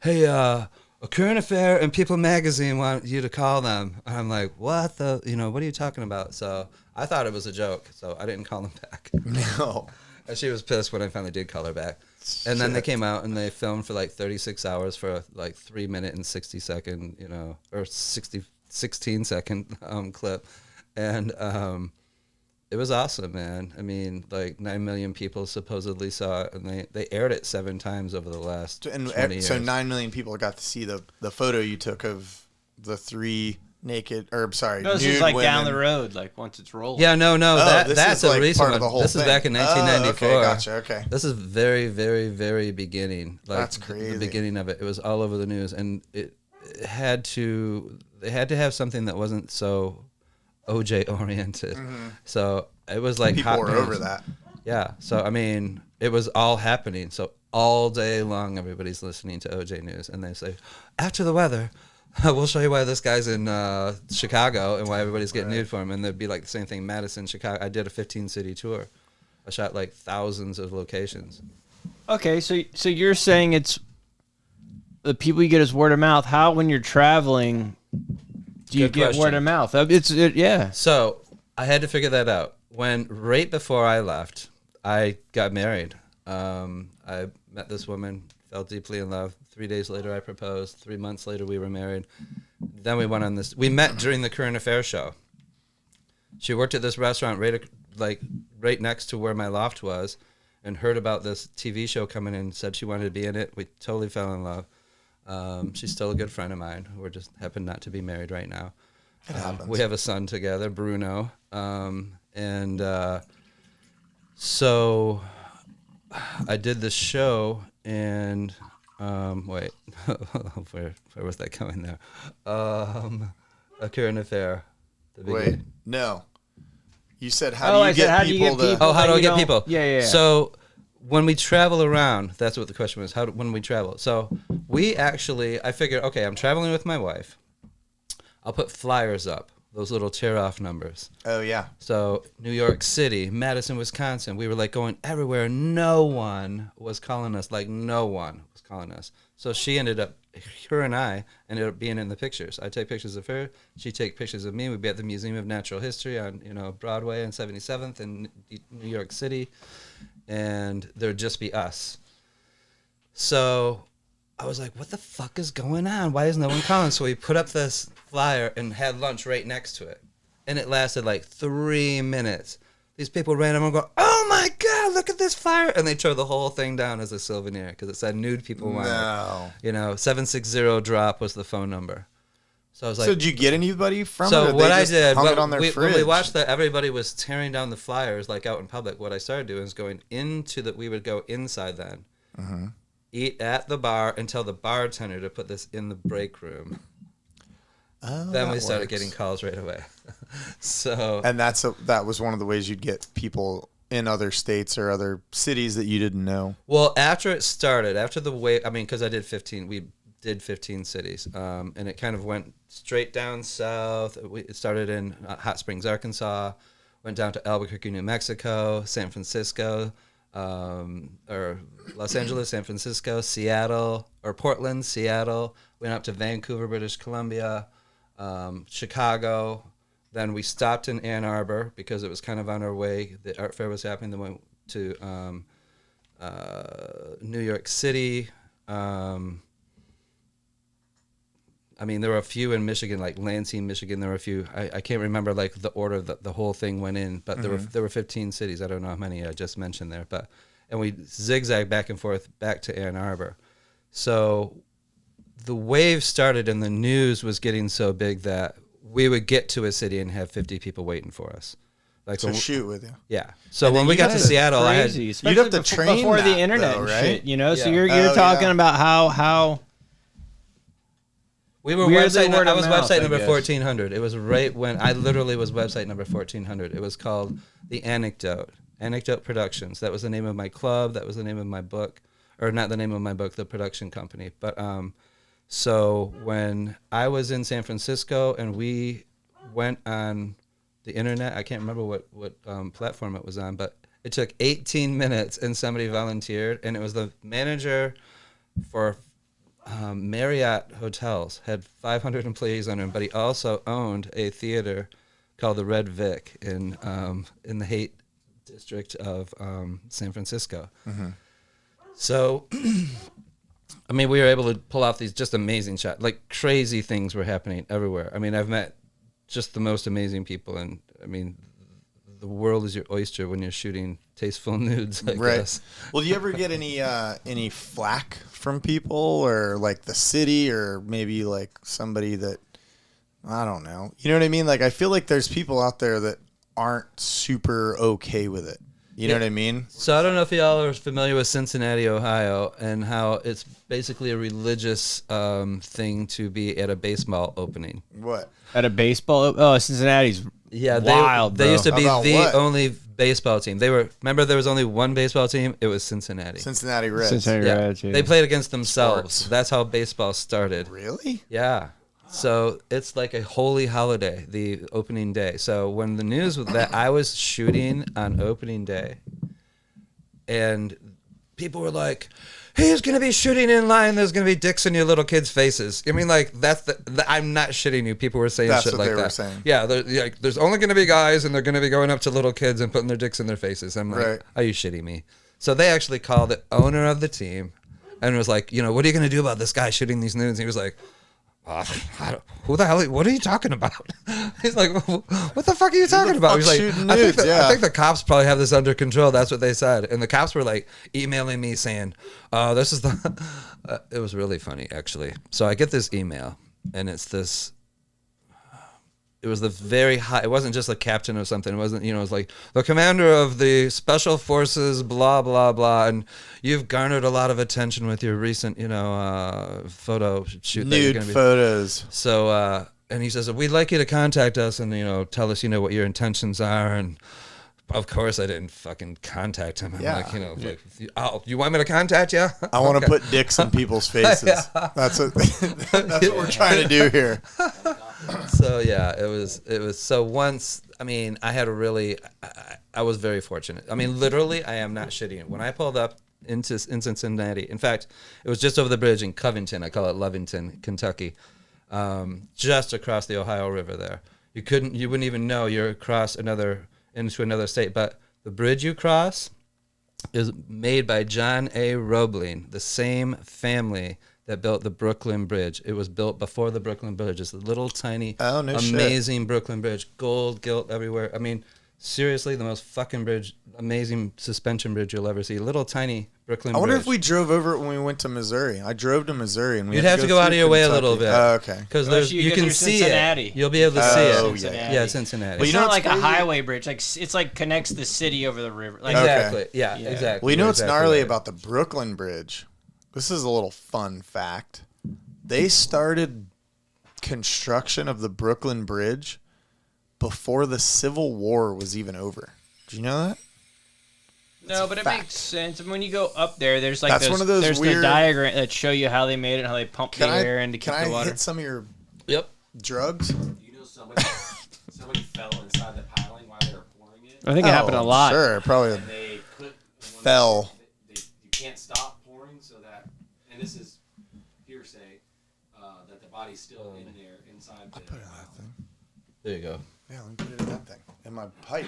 hey, A Current Affair and People Magazine want you to call them. And I'm like, what what are you talking about? So I thought it was a joke. So I didn't call them back. No. And she was pissed when I finally did call her back. And then they came out and they filmed for like 36 hours for like 3 minute and 60 second, or 60 16-second clip, and it was awesome, man. I mean, like 9 million people supposedly saw it, and they aired it 7 times over the last 20 years. So 9 million people got to see the photo you took of the 3 naked, or sorry, No, this nude is like women. down the road, like once it's rolling. Yeah, no, that's a like recent part one. of the whole This is thing. back in 1994. Oh, okay, gotcha. Okay, this is very, very, very beginning. Like, that's crazy. The beginning of it. It was all over the news, and it had to. They had to have something that wasn't so OJ oriented. Mm-hmm. So it was like people hot were news. over that. Yeah. So I mean, it was all happening. So all day long, everybody's listening to OJ News, and they say, after the weather, we'll show you why this guy's in Chicago and why everybody's getting nude for him. And there'd be like the same thing, Madison, Chicago. I did a 15-city tour. I shot like thousands of locations. Okay, so you're saying it's the people you get is word of mouth. How, when you're traveling, do you Good get question. word of mouth? Yeah. So I had to figure that out. Right before I left, I got married. I met this woman, fell deeply in love. 3 days later, I proposed. 3 months later, we were married. Then we went on this. We met during the Current Affairs show. She worked at this restaurant right next to where my loft was, and heard about this TV show coming in. Said she wanted to be in it. We totally fell in love. She's still a good friend of mine. We're just happen not to be married right now. It happens. We have a son together, Bruno, so I did this show, and wait, where was that going there? A Current Affair. Wait, no. You said how do you get people to? Oh, how do I get people? Yeah. So when we travel around, that's what the question was. When we travel, so I figured, okay, I'm traveling with my wife. I'll put flyers up, those little tear-off numbers. Oh, yeah. So New York City, Madison, Wisconsin, we were like going everywhere. No one was calling us. So her and I ended up being in the pictures. I take pictures of her. She'd take pictures of me. We'd be at the Museum of Natural History on, Broadway and 77th in New York City. And there'd just be us. So I was like, what the fuck is going on? Why is no one calling? So we put up this flyer and had lunch right next to it. And it lasted like 3 minutes. These people ran over and go, oh my God, look at this flyer. And they tore the whole thing down as a souvenir because it said nude people want it. 760 drop was the phone number. So I was like, so did you get anybody from it? So Or what they I just did, hung it on their when fridge? we watched that, everybody was tearing down the flyers like out in public. What I started doing is going we would go inside then, eat at the bar and tell the bartender to put this in the break room. Oh, then we that started works. getting calls right away. So And that was one of the ways you'd get people in other states or other cities that you didn't know. Well, after it started, after the wave, because I did 15, we did 15 cities, and it kind of went straight down south. It started in Hot Springs, Arkansas, went down to Albuquerque, New Mexico, San Francisco, or Los Angeles, San Francisco, Seattle, or Portland, Seattle, went up to Vancouver, British Columbia, Chicago. Then we stopped in Ann Arbor because it was kind of on our way. The art fair was happening. Then went to New York City. There were a few in Michigan, like Lansing, Michigan. There were a few. I can't remember like the order that the whole thing went in, but there were 15 cities. I don't know how many I just mentioned there, and we zigzagged back and forth back to Ann Arbor. So the wave started, and the news was getting so big that we would get to a city and have 50 people waiting for us. Like To shoot with you. Yeah. So when we got to Seattle, crazy, you'd have to train before that, the internet, though, and right? shit. So Yeah. you're talking about how we were weirdly website. word I of was mouth, website I number guess. 1400. It was right when I literally was website number 1400. It was called The Anecdote Productions. That was the name of my club. That was the name of my book, or not the name of my book, the production company. But so when I was in San Francisco and we went on the internet, I can't remember what platform it was on, but it took 18 minutes and somebody volunteered, and it was the manager for Marriott Hotels, had 500 employees under him, but he also owned a theater called the Red Vic in the Haight district of San Francisco. So I mean, we were able to pull off these just amazing shots. Like crazy things were happening everywhere. I mean, I've met just the most amazing people, and I mean, the world is your oyster when you're shooting tasteful nudes. I guess. Well, do you ever get any flack from people, or like the city, or maybe like somebody that I don't know? You know what I mean? Like I feel like there's people out there that aren't super okay with it. You know what I mean? So I don't know if y'all are familiar with Cincinnati, Ohio, and how it's basically a religious thing to be at a baseball opening. What? At a baseball? Oh, Cincinnati's wild. They used to be About the what? only baseball team. Remember there was only one baseball team? It was Cincinnati. Cincinnati Reds. Cincinnati Yeah. Reds, yeah. They played against themselves. Sports. That's how baseball started. Really? Yeah. So it's like a holy holiday, the opening day. So when the news was that I was shooting on opening day, and people were like, he's going to be shooting in line, there's going to be dicks in your little kids' faces. I mean, like, that's I'm not shitting you. People were saying That's shit what like they that. were saying. Yeah, like, there's only going to be guys, and they're going to be going up to little kids and putting their dicks in their faces. I'm like, Right. are you shitting me? So they actually called the owner of the team and was like, what are you going to do about this guy shooting these nudes? And he was like, who the hell? What are you talking about? He's like, what the fuck are you talking about? He's like, shooting I nudes, think the cops probably have this under control. That's what they said. And the cops were like emailing me saying, this is the. It was really funny actually. So I get this email, and it's this. It was the very high. It wasn't just a captain or something. It wasn't, it was like the commander of the special forces, blah blah blah, and you've garnered a lot of attention with your recent, photo shoot. Nude photos. So, and he says, we'd like you to contact us and tell us, what your intentions are. And of course, I didn't fucking contact him. I'm like, you want me to contact you? I want to put dicks in people's faces. That's what we're trying to do here. So yeah, it was. So once, I mean, I had a really, I was very fortunate. I mean, literally, I am not shitting it. When I pulled up in Cincinnati, in fact, it was just over the bridge in Covington. I call it Lovington, Kentucky, just across the Ohio River. There, you wouldn't even know you're into another state. But the bridge you cross is made by John A. Roebling, the same family that built the Brooklyn Bridge. It was built before the Brooklyn Bridge. It's a little tiny, amazing Brooklyn Bridge, gold gilt everywhere. I mean, seriously, the most fucking amazing suspension bridge you'll ever see. Little tiny Brooklyn Bridge. I wonder if we drove over it when we went to Missouri. I drove to Missouri, and we You'd have to go out of your way a little bit. Oh, okay. Because you can see it. You'll be able to see it. Cincinnati. Yeah, Cincinnati. It's not like a highway bridge. Like it's like connects the city over the river. Like, exactly. Yeah, exactly. Well, you know what's exactly gnarly right. about the Brooklyn Bridge? This is a little fun fact. They started construction of the Brooklyn Bridge before the Civil War was even over. Do you know that? No, but it makes sense. And when you go up there, there's like That's one of those there's weird- the diagram that show you how they made it, and how they pump the air in to keep Can the I water. hit some of your Yep. drugs? You know somebody fell inside the piling while they were pouring it. I think it happened a lot. Sure, probably And they put fell. You can't stop pouring, so that, and this is hearsay, that the body's still in there inside the. Put it in that thing. There you go. Yeah, let me put it in that thing. In my pipe.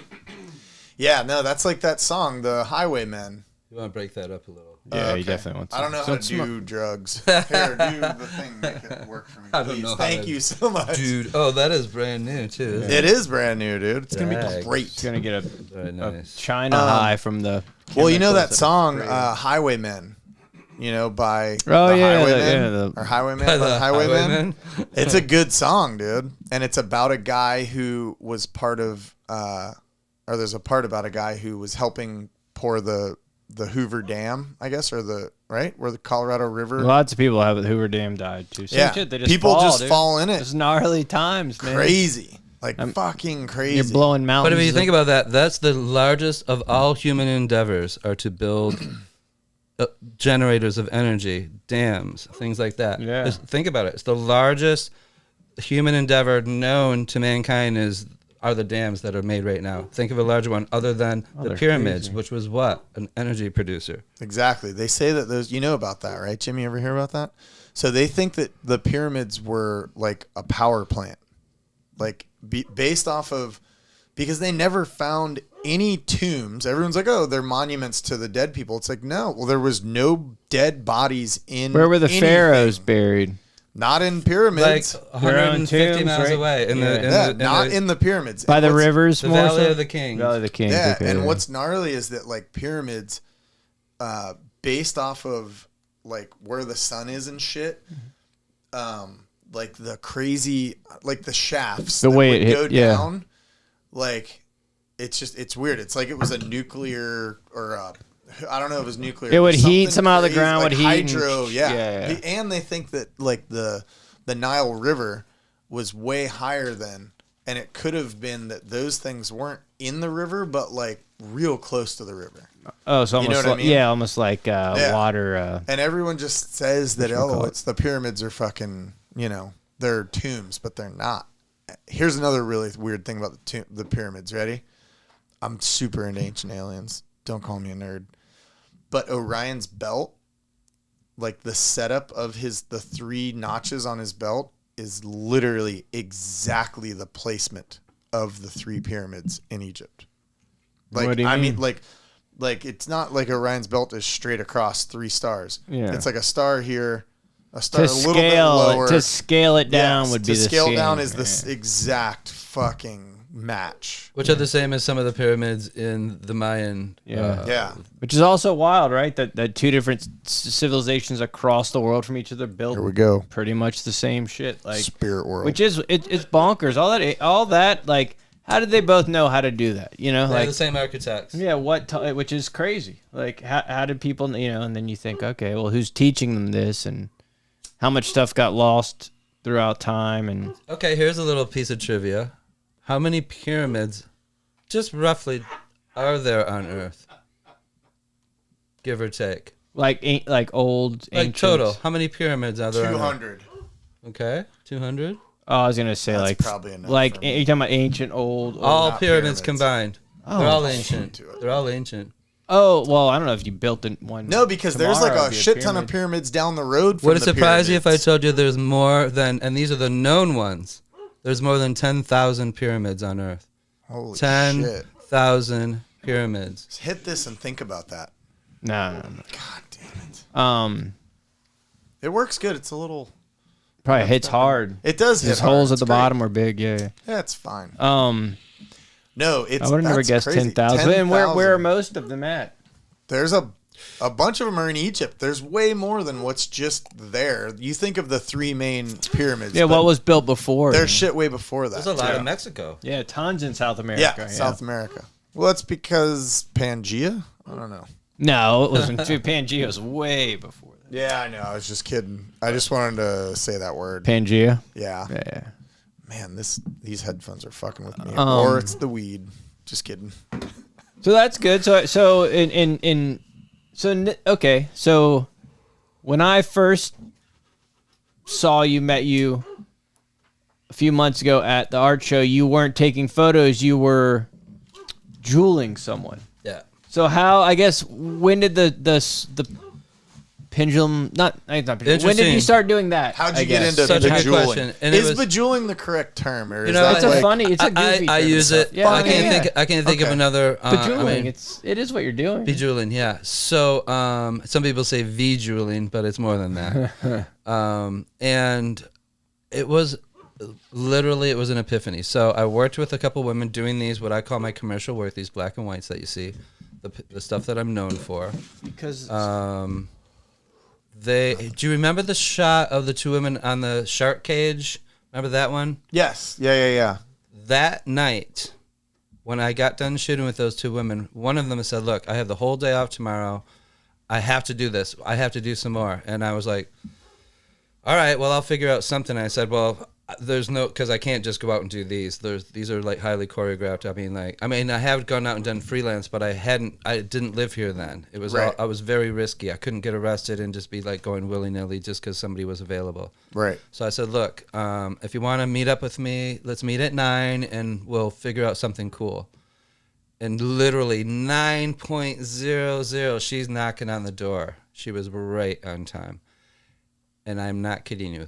Yeah, no, that's like that song, The Highwaymen. You want to break that up a little? Yeah, you definitely want to. I don't know how to do drugs. Here, do the thing. Make it work for me, I don't please. know how Thank to- you so much. Dude, oh, that is brand new, too. Isn't It is brand new, dude. It's going to be Thanks. great. It's gonna get Very a nice. China high from the. Well, you know that chemicals song, it's creating. Highwaymen, by Oh, the yeah, Highwaymen, the- or Highwaymen, By by the the Highwaymen. Highwaymen? It's a good song, dude. And it's about a guy who was part of, or there's a part about a guy who was helping pour the Hoover Dam, I guess, or where the Colorado River. Lots of people have it. Hoover Dam died too. Same Yeah, shit, they just people fall, just dude. fall in it. It's gnarly times, man. Crazy. Like fucking crazy. You're blowing But mountains. if you think about that, that's the largest of all human endeavors are to build generators of energy, dams, things like that. Yeah. Think about it. It's the largest human endeavor known to mankind are the dams that are made right now. Think of a larger one other than the they're pyramids, crazy. which was what? An energy producer. Exactly. They say that those, you know about that, right? Jimmy, ever hear about that? So they think that the pyramids were like a power plant, like based off of, because they never found any tombs, everyone's like, oh, they're monuments to the dead people. It's like, no. Well, there was no dead bodies in. Where were the anything. pharaohs buried? Not in pyramids. Like 150 tombs, miles right? away. Not in the pyramids. By And the what's- rivers, the more Valley so? of the Kings. Valley of the Kings. Yeah, okay, and what's gnarly is that like pyramids, based off of like where the sun is and shit, like the crazy, like the shafts, The that way would it hit- go yeah. down, like it's weird. It's like it was a nuclear or I don't know if it was nuclear. It would but heat something somehow the crazy, ground like would heat and hydro, sh- yeah. yeah. And they think that like the Nile River was way higher than, and it could have been that those things weren't in the river, but like real close to the river. Oh, so You know almost what I like, mean? almost like water. And everyone just says that, Whatchamacallit? it's the pyramids are fucking, they're tombs, but they're not. Here's another really weird thing about the pyramids. Ready? I'm super into ancient aliens. Don't call me a nerd. But Orion's belt, like the setup of the 3 notches on his belt is literally exactly the placement of the 3 pyramids in Egypt. Like, What do you I mean? mean, like it's not like Orion's belt is straight across 3 stars. Yeah. It's like a star here, a star To a little bit scale lower. to scale it down Yes, would be to the scale same. down is the Yeah. exact fucking match. Which are the same as some of the pyramids in the Mayan. Yeah. Yeah. Which is also wild, right? That 2 different civilizations across the world from each other built Here we go. pretty much the same shit. Like Spirit world. which is it's bonkers. All that like how did they both know how to do that? They're Like the same architects. yeah, which is crazy. Like how did people and then you think, okay, well who's teaching them this and how much stuff got lost throughout time and Okay, here's a little piece of trivia. How many pyramids, just roughly, are there on Earth? Give or take. like old Like ancient. total, how many pyramids are there on Earth? 200. Okay, 200. Oh, I was gonna say That's like probably enough like for me. are you talking about ancient old? All not pyramids pyramids. combined. Oh. They're all ancient. To it. They're all ancient. Oh well, I don't know if you built one. No, because there's like tomorrow, a it'd be shit ton of pyramid. pyramids down the road from Would it the surprise you if I pyramids. told you there's more than, and these are the known ones, there's more than 10,000 pyramids on Earth. Holy shit. 10,000 pyramids. Just hit this and think about that. No. God damn it. Um, It works good. It's a little. probably hits hard. It does hit His hard. holes at It's the great. bottom are big. Yeah. Yeah, it's fine. I No, would have never that's guessed crazy. 10,000. And where are 10,000. most of them at? There's a bunch of them are in Egypt. There's way more than what's just there. You think of the 3 main pyramids. Yeah, but what was built before? There's shit way before that. There's a lot too. in Mexico. Yeah, tons in South America. Yeah, South America. Well, that's because Pangea. I don't know. No, it wasn't. Pangea was way before that. Yeah, I know. I was just kidding. I just wanted to say that word. Pangea. Yeah. Yeah. Man, these headphones are fucking with me. Um, or it's the weed. Just kidding. So that's good. So okay. So when I first met you a few months ago at the art show, you weren't taking photos. You were jeweling someone. Yeah. So how? I guess when did the pendulum? Not pendulum. When did you Interesting. start doing that? How'd I you get guess? into Such a good bejeweling? question. And Is it was, bejeweling the correct term, or is know, that It's a like, funny. It's a goofy. I term. use it. Yeah, I can't yeah. think. I can't think of Okay. another. Bejeweling. I mean, It is what you're doing. bejeweling, yeah. So some people say V-jeweling, but it's more than that. And it was literally, it was an epiphany. So I worked with a couple women doing these, what I call my commercial work, these black and whites that you see, the stuff that I'm known for. Because Do you remember the shot of the 2 women on the shark cage? Remember that one? Yes. Yeah. That night, when I got done shooting with those 2 women, one of them said, look, I have the whole day off tomorrow. I have to do this. I have to do some more. And I was like, all right, well, I'll figure out something. I said, well, there's no, because I can't just go out and do these. These are like highly choreographed. I mean, I have gone out and done freelance, but I didn't live here then. It was Right. I was very risky. I couldn't get arrested and just be like going willy-nilly just because somebody was available. Right. So I said, look, if you want to meet up with me, let's meet at 9 and we'll figure out something cool. And literally 9:00, she's knocking on the door. She was right on time. And I'm not kidding you.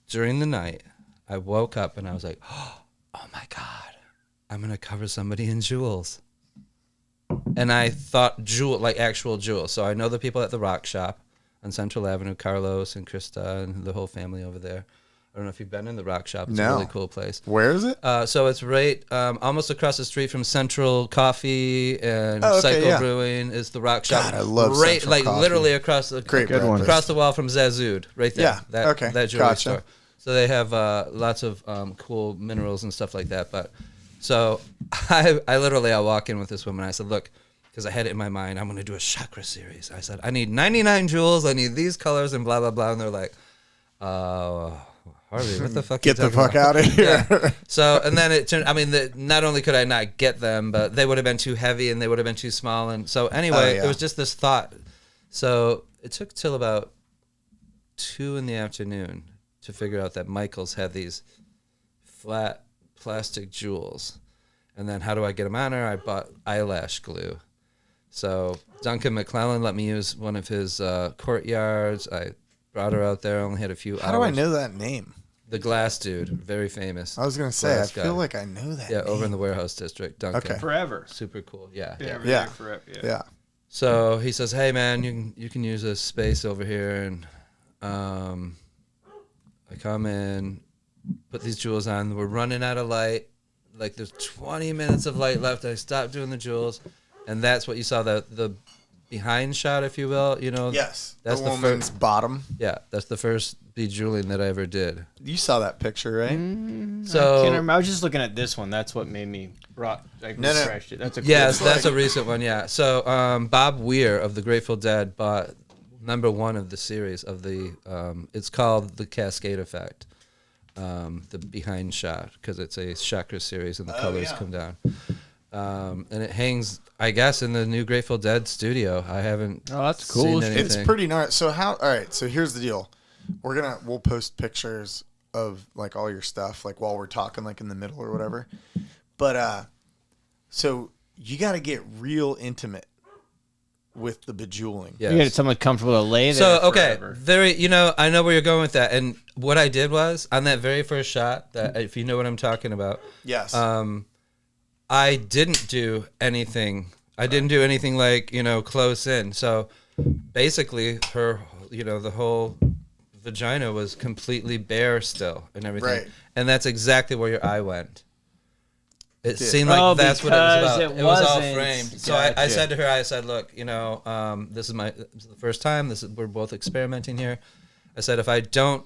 During the night, I woke up and I was like, oh my God, I'm going to cover somebody in jewels. and I thought actual jewels. So I know the people at the Rock Shop on Central Avenue, Carlos and Krista and the whole family over there. I don't know if you've been in the Rock Shop. It's a really cool place. Where is it? So it's right almost across the street from Central Coffee and Cycle Brewing is the Rock Shop. God, I love right, Central Coffee. Literally across the Across the wall from Zazud, right there. Yeah. That jewelry store. So they have lots of cool minerals and stuff like that. But so I walk in with this woman. I said, look, because I had it in my mind, I'm going to do a chakra series. I said, I need 99 jewels. I need these colors and blah, blah, blah. And they're like, Harvey, what the fuck? Get the fuck out of here. Yeah. So, and then it turned, not only could I not get them, but they would have been too heavy and they would have been too small. And so anyway, it was just this thought. So it took till about 2 p.m. to figure out that Michael's had these flat plastic jewels. And then how do I get them on her? I bought eyelash glue. So Duncan McClellan let me use one of his courtyards. I brought her out there. Only had a few hours. How do I know that name? The Glass Dude, very famous. I was gonna say, I feel like I know that. Yeah, name. over in the warehouse district, Duncan. Okay. Forever. Super cool. Yeah. Forever. Yeah. So he says, "Hey man, you can use this space over here," and I come in, put these jewels on. We're running out of light. Like there's 20 minutes of light left. I stopped doing the jewels, and that's what you saw the behind shot, if you will. You know. Yes. That's the woman's bottom. Yeah, that's the first bejeweling that I ever did. You saw that picture, right? So I can't remember. I was just looking at this one. That's what made me refreshed it. That's a cool that's a recent one. Yeah. So Bob Weir of the Grateful Dead bought #1 of the series of the. It's called the Cascade Effect. The behind shot, because it's a chakra series and the colors come down. And it hangs, I guess, in the new Grateful Dead studio. I haven't. Oh, that's cool. Seen anything. It's pretty gnarly. So all right. So here's the deal. We'll post pictures of like all your stuff, like while we're talking, like in the middle or whatever. But so you got to get real intimate with the bejeweling. Yes. You get someone comfortable to lay there. So okay, forever. I know where you're going with that. And what I did was on that very first shot, that if you know what I'm talking about. Yes. I didn't do anything. I didn't do anything like, close in. So basically her, the whole vagina was completely bare still and everything. Right. And that's exactly where your eye went. It seemed like that's what it was about. It was all framed. So I said to her, I said, look, this is the first time. We're both experimenting here. I said, if I don't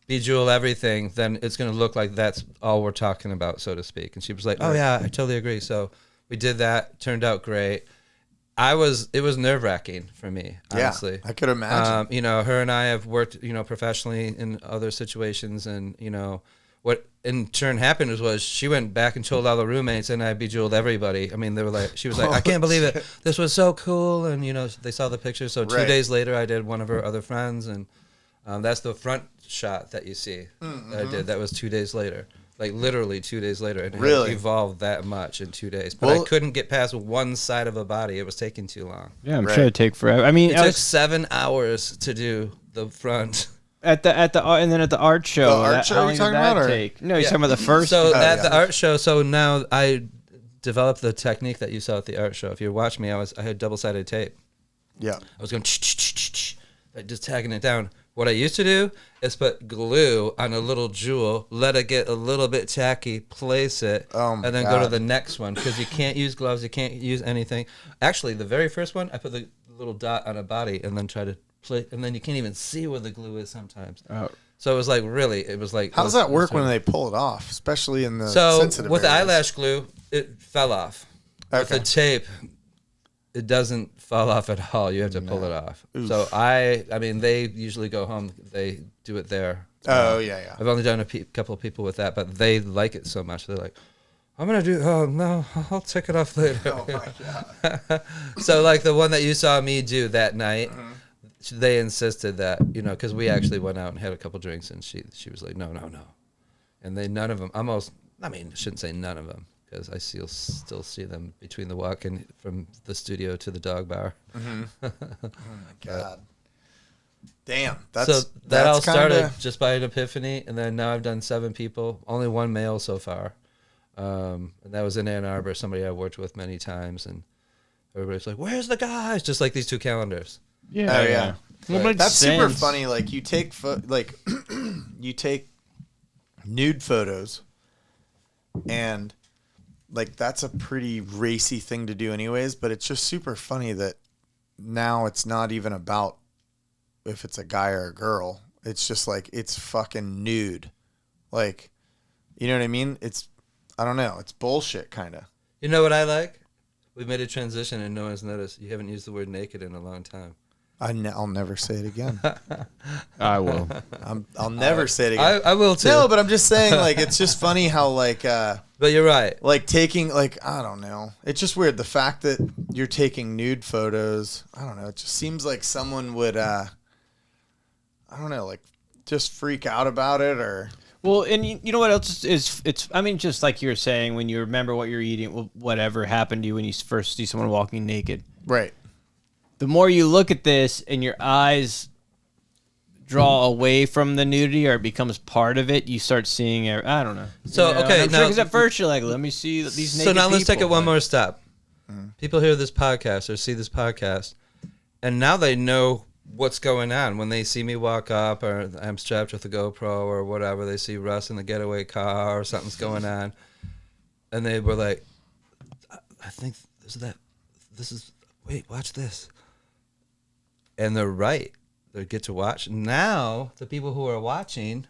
bejewel everything, then it's going to look like that's all we're talking about, so to speak. And she was like, oh yeah, I totally agree. So we did that. Turned out great. It was nerve-wracking for me, honestly. Yeah, I could imagine. Her and I have worked, professionally in other situations, and what in turn happened was she went back and told all the roommates, and I bejeweled everybody. I mean, they were like, she was like, I can't believe it. This was so cool, and they saw the pictures. So 2 days later, I did one of her other friends, and that's the front shot that you see that I did. That was 2 days later. Like literally 2 days later, and it had evolved that much in 2 days. But I couldn't get past one side of a body; it was taking too long. Yeah, I'm sure it'd take forever. I mean, it took 7 hours to do the front. And then at the art show. The art show you're talking about? No, you're talking about the first. So at the art show. So now I developed the technique that you saw at the art show. If you watch me, I had double-sided tape. Yeah, I was going like just tagging it down. What I used to do is put glue on a little jewel, let it get a little bit tacky, place it, and then go to the next one, because you can't use gloves, you can't use anything. Actually, the very first one, I put the little dot on a body and then try to play, and then you can't even see where the glue is sometimes. Oh. So it was like How does that work when they pull it off, especially in the sensitive with areas? eyelash glue, it fell off. Okay. With the tape, it doesn't fall off at all. You have to pull it off. Oof. So I mean, they usually go home. They do it there. Oh yeah. I've only done a couple of people with that, but they like it so much. They're like, I'm gonna do. Oh no, I'll take it off later. Oh my god. So like the one that you saw me do that night, they insisted that because we actually went out and had a couple drinks, and she was like, no, and none of them. I shouldn't say none of them, because I still see them between the walk and from the studio to the dog bar. Mm-hmm. Oh my god! Damn. That all started just by an epiphany, and then now I've done 7 people, only 1 male so far, and that was in Ann Arbor, somebody I've worked with many times, and everybody's like, "Where's the guys?" Just like these two calendars. Yeah. Oh yeah. Well, it makes That's super sense. funny. Like you take you take nude photos, and like that's a pretty racy thing to do, anyways. But it's just super funny that now it's not even about if it's a guy or a girl. It's just like it's fucking nude, like you know what I mean? I don't know. It's bullshit, kind of. You know what I like? We made a transition and no one's noticed. You haven't used the word naked in a long time. I'll never say it again. I will. I'll never say it again. I will too. No, but I'm just saying, like, it's just funny how, like, but you're right. Like taking, like, I don't know. It's just weird. The fact that you're taking nude photos, I don't know. It just seems like someone would, I don't know, like, just freak out about it or. Well, and you know what else is it's I mean, just like you were saying, when you remember what you're eating, whatever happened to you when you first see someone walking naked. Right. The more you look at this and your eyes draw away from the nudity or it becomes part of it, you start seeing it. I don't know. So, you know? okay, because now- at first you're like, let me see these naked So now let's take it people. one more step. People hear this podcast or see this podcast, and now they know what's going on. When they see me walk up or I'm strapped with a GoPro or whatever, they see Russ in the getaway car or something's going on, and they were like, I think wait, watch this. And they're right. They get to watch. Now, the people who are watching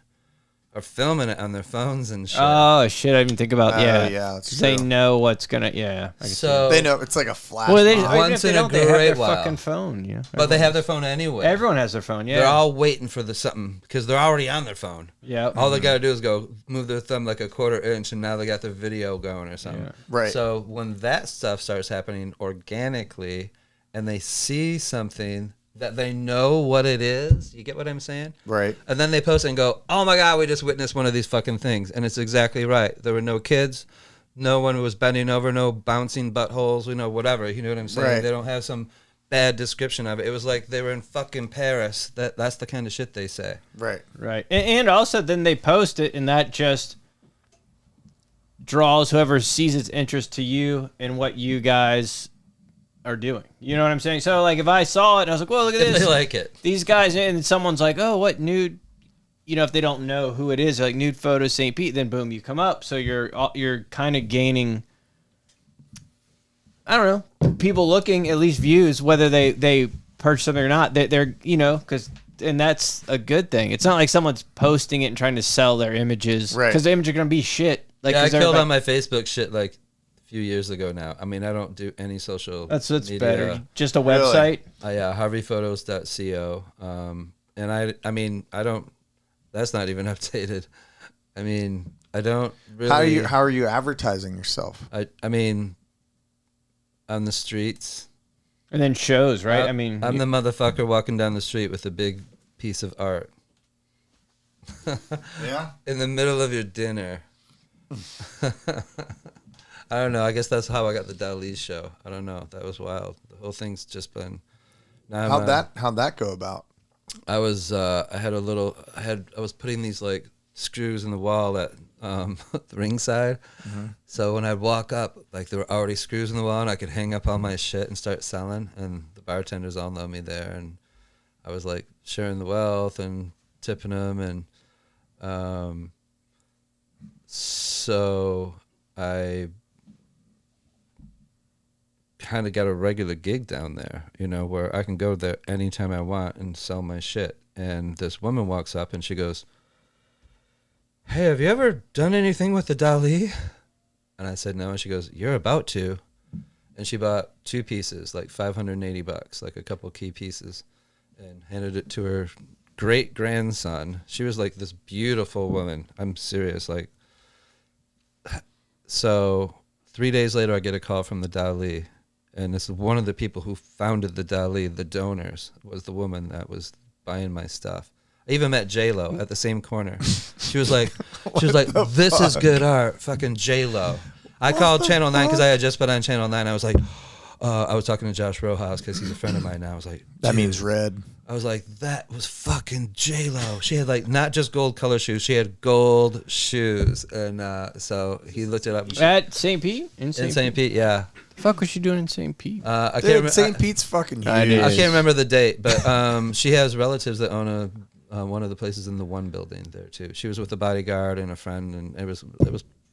are filming it on their phones and shit. Oh, shit. I didn't think about yeah, that's that's They true. know what's going to, I can see So They know it's like a flash. Well, they mob. just, even Once if they in a don't, they have great their while. fucking phone. Yeah, but they have their phone anyway. Everyone has their phone. Yeah, They're all waiting for the something because they're already on their phone. Yeah. All they got to do is go move their thumb like a quarter inch, and now they got their video going or something. Yeah. Right. So when that stuff starts happening organically, and they see something that they know what it is, you get what I'm saying? Right. And then they post and go, "Oh my God, we just witnessed one of these fucking things," and it's exactly right. There were no kids, no one was bending over, no bouncing buttholes, whatever. You know what I'm saying? Right. They don't have some bad description of it. It was like they were in fucking Paris. That's the kind of shit they say. Right. Right. And also then they post it, and that just draws whoever sees its interest to you and what you guys are doing. You know what I'm saying? So, like, if I saw it and I was like, well, look at If this. they like it. These guys, and someone's like, oh, what nude? If they don't know who it is, like nude photos St. Pete, then boom, you come up. So you're kind of gaining, I don't know, people looking, at least views, whether they purchase something or not. They're because and that's a good thing. It's not like someone's posting it and trying to sell their images, Right. Because the image are gonna be shit. Like, Yeah, I 'cause killed everybody- on my Facebook shit like a few years ago now. I mean, I don't do any social That's media. better. Just a website. HarveyPhotos.co. And I mean, I don't. That's not even updated. I mean, I don't really. How are you advertising yourself? I mean, on the streets. And then shows, right? I mean, I'm the motherfucker walking down the street with a big piece of art. Yeah. In the middle of your dinner. I don't know. I guess that's how I got the Dali show. I don't know. That was wild. The whole thing's just been. Now How'd that go about? I was I was putting these like screws in the wall at the ringside. Mm-hmm. So when I'd walk up, like there were already screws in the wall, and I could hang up all my shit and start selling. And the bartenders all know me there, and I was like sharing the wealth and tipping them, and so I kind of got a regular gig down there, where I can go there anytime I want and sell my shit. And this woman walks up and she goes, "Hey, have you ever done anything with the Dali?" And I said no. And she goes, "You're about to." And she bought 2 pieces, like $580, like a couple key pieces, and handed it to her great grandson. She was like this beautiful woman. I'm serious. Like, so 3 days later, I get a call from the Dali. And this is one of the people who founded the Dali, the donors, was the woman that was buying my stuff. I even met J-Lo at the same corner. She was like, "This is good art, fucking J-Lo." I called Channel 9 because I had just been on Channel 9. I was like, I was talking to Josh Rojas because he's a friend of mine now. I was like, That "Dude." means red. I was like, that was fucking J-Lo. She had like not just gold color shoes, she had gold shoes. And so he looked it up. at St. Pete? In In St. St. Pete, yeah. fuck was she doing in St. Pete? I can't Dude, St. Pete's fucking huge. I did. I can't remember the date, but she has relatives that own one of the places in the one building there too. She was with a bodyguard and a friend, and it was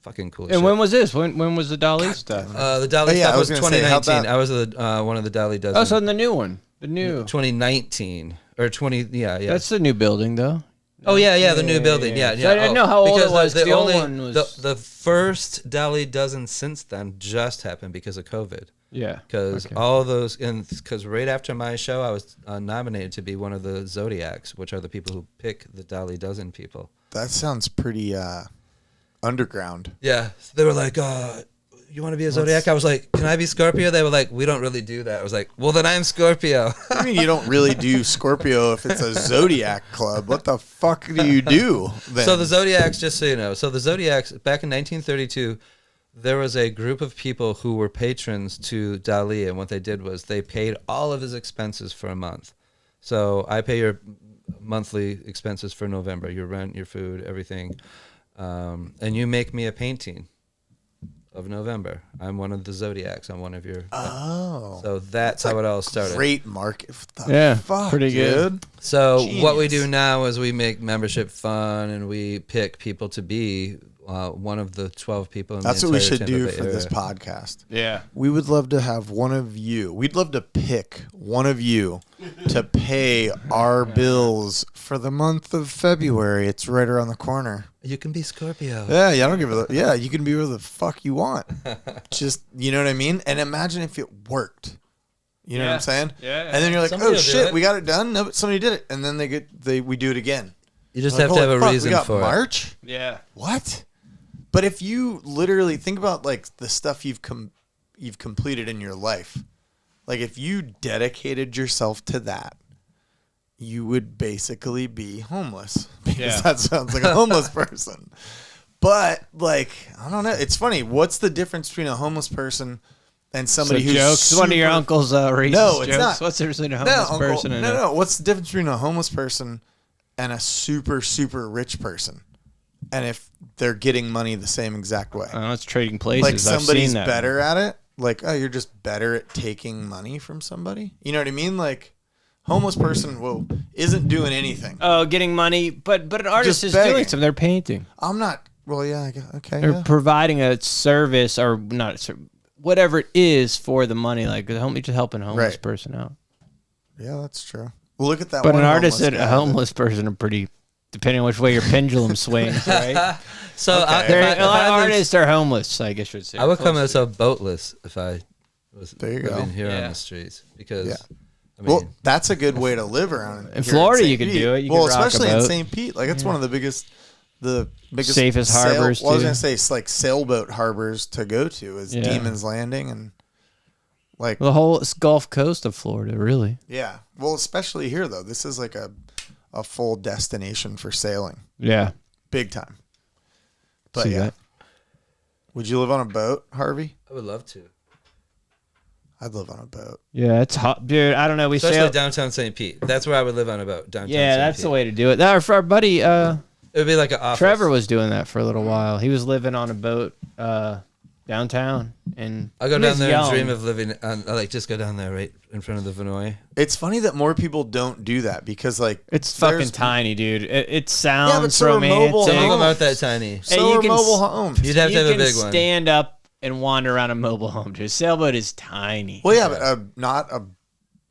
fucking cool. And shit. when was this? When was the Dali stuff? The Dali yeah, stuff I was was gonna say, how'd 2019. that- I was one of the Dali dozen. Oh, so the new one. The new. 2019 or 20. Yeah. That's the new building, though. Oh yeah, the new building. Yeah. So I didn't know how old because it was. The old only one was. the first Dali dozen since then just happened because of COVID. Yeah. Because all those, and because right after my show, I was nominated to be one of the Zodiacs, which are the people who pick the Dali dozen people. That sounds pretty underground. Yeah, so they were like, "You want to be a Zodiac?" I was like, "Can I be Scorpio?" They were like, "We don't really do that." I was like, "Well, then I'm Scorpio." I mean, you don't really do Scorpio if it's a Zodiac club. What the fuck do you do then? So the Zodiacs, just so you know, so the Zodiacs back in 1932. There was a group of people who were patrons to Dali, and what they did was they paid all of his expenses for a month. So I pay your monthly expenses for November, your rent, your food, everything, and you make me a painting of November. I'm one of the Zodiacs. I'm one of your. Oh. So that's how it all started. Great market. Yeah, Fuck, pretty good. dude. So what we Genius. do now is we make membership fun, and we pick people to be one of the 12 people in That's the what we entire should Tampa do Bay for this area. podcast. Yeah. We would love to have one of you. We'd love to pick one of you to pay our bills for the month of February. It's right around the corner. You can be Scorpio. Yeah, I don't give a. Yeah, you can be where the fuck you want. Just, you know what I mean? And imagine if it worked. You know what I'm saying? Yeah. And then you're like, Somebody oh will do shit, it. we got it done. No, but somebody did it, and then we do it again. You just Like, have to have holy a fuck, reason we got for March? Yeah. What? But if you literally think about like the stuff you've completed in your life, like if you dedicated yourself to that, you would basically be homeless because that sounds like a homeless person. But like, I don't know. It's funny. What's the difference between a homeless person and somebody who's jokes. One of your super- uncle's racist No, it's jokes. not. What's the difference between a No, homeless uncle, person and no. What's the difference between a homeless person and a super, super rich person? And if they're getting money the same exact way. I know it's trading places. Like I've somebody's seen that. better at it. Like, oh, you're just better at taking money from somebody. You know what I mean? Like, homeless person, isn't doing anything. Oh, getting money, but an artist Just is begging. doing something. They're painting. I'm not. Well, yeah, I guess, okay. They're Yeah. providing a service or not, whatever it is for the money. Like just helping a homeless Right. person out. Yeah, that's true. Well, look at that. But one an artist homeless and guy a homeless person are pretty, depending on which way your pendulum swings, right? So Okay. I, if I, They're, if a lot I of lived- artists are homeless, I guess I should say. I would come Close as a boatless if I was There you go. living here Yeah. on the streets because Yeah. I mean, Well, that's a good way to live around. In here Florida, St. you could Pete. do it. You well, could rock a especially in boat. St. Pete. Like, it's one of the biggest Safest harbors, Well, I was too. gonna say it's like sailboat harbors to go to is Yeah. Demon's Landing and like the whole Gulf Coast of Florida, really. yeah. Well, especially here though, this is like a full destination for sailing, Yeah. big time. But See yeah, that? would you live on a boat, Harvey? I would love to, I'd live on a boat. Yeah, it's hot, dude. I don't know. We especially sail. downtown St. Pete. That's where I would live on a boat. Downtown. Yeah, St. that's Pete. the way to do it. Our buddy It would be like an office. Trevor was doing that for a little while. He was living on a boat downtown, and I'll go he down was there young. and dream of living on. I like just go down there right in front of the Vinoy. It's funny that more people don't do that because like It's fucking there's- tiny, dude. It sounds Yeah, but so are mobile Some of them homes. aren't that tiny. So you are can mobile s- homes. You'd have to have a big one. Stand up and wander around a mobile home, dude. Sailboat is tiny. Well, yeah, but not a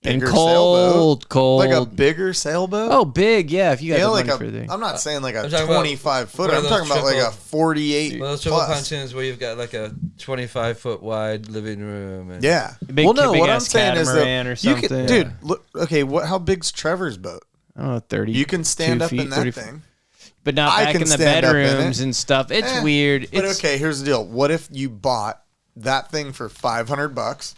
and bigger cold, sailboat. Like a bigger sailboat. Oh, big, yeah. If you got yeah, the like money for the I'm not saying like a I'm talking about 25 footer. one I'm of talking those about like a triple- 48 Well, those triple plus. pontoons where you've got like a 25-foot wide living room. And Yeah. Big- well, no, big what I'm ass saying is catamaran or that you something. can, dude. Look, okay, how big's Trevor's boat? I don't know, 30. You can stand 2 up feet, in that 30 thing. but not I back can in the stand up in it. bedrooms and stuff. It's Eh, weird. But It's okay, here's the deal. What if you bought that thing for $500,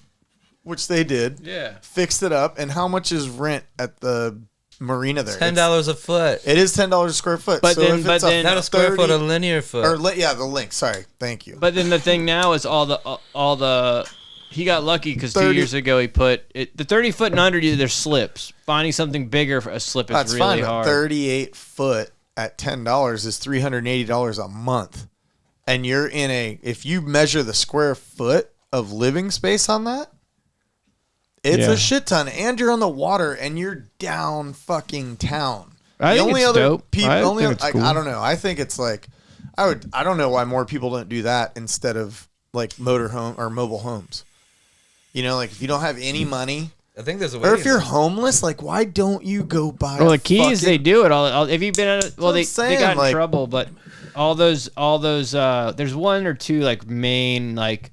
which they did? Yeah. Fixed it up, and how much is rent at the marina there? $10 a foot. It is $10 a square foot. But so then- if but it's then- Not a square foot, a 30 linear foot. or yeah, the link. Sorry, thank you. But then the thing now is all the he got lucky because 2 30 years ago he put it the 30-foot and under you. There's slips. Finding something bigger for a slip is That's really fine. hard. But 38 foot at $10 is $380 a month, and you're in if you measure the square foot of living space on that. It's a shit ton, and you're on the water, and you're down fucking town. I think it's dope. I think it's cool. I don't know. I think it's like I don't know why more people don't do that instead of like motorhome or mobile homes. You know, like if you don't have any money, I think there's a way. or if you're homeless, like why don't you go buy? Well, the Keys they do it all. Have you been at it? Well, they got in like, trouble, but all those there's one or two like main like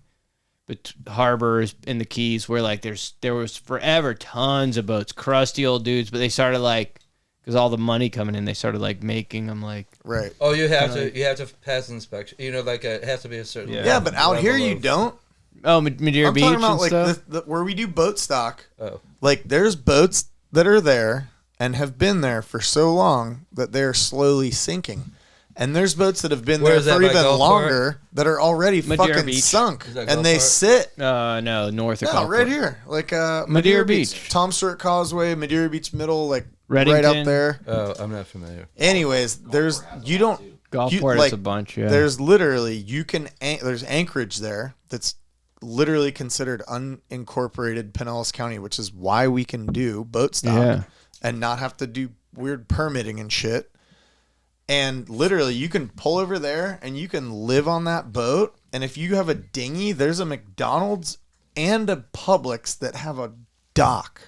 harbors in the Keys where like there was forever tons of boats, crusty old dudes, but they started like because all the money coming in, they started like making them like right. Oh, you have to pass inspection. You know, like it has to be a certain. Yeah, but out here you don't. Oh, Madeira Beach talking about and like stuff? where we do boat stock. Oh, like there's boats that are there and have been there for so long that they're slowly sinking. And there's boats that have been Where there is that, for by even Gulfport? longer that are already Madeira fucking Beach. sunk. Is that And they Gulfport? sit. No, north of No, right Gulfport. here. Like Madeira Beach. Tom Stewart Causeway, Madeira Beach Middle, like right up Reddington. there. oh, I'm not familiar. Anyways, there's you don't Gulfport like, has a bunch. Yeah, there's literally there's anchorage there that's literally considered unincorporated Pinellas County, which is why we can do boat stock and not have to do weird permitting and shit. And literally, you can pull over there and you can live on that boat. And if you have a dinghy, there's a McDonald's and a Publix that have a dock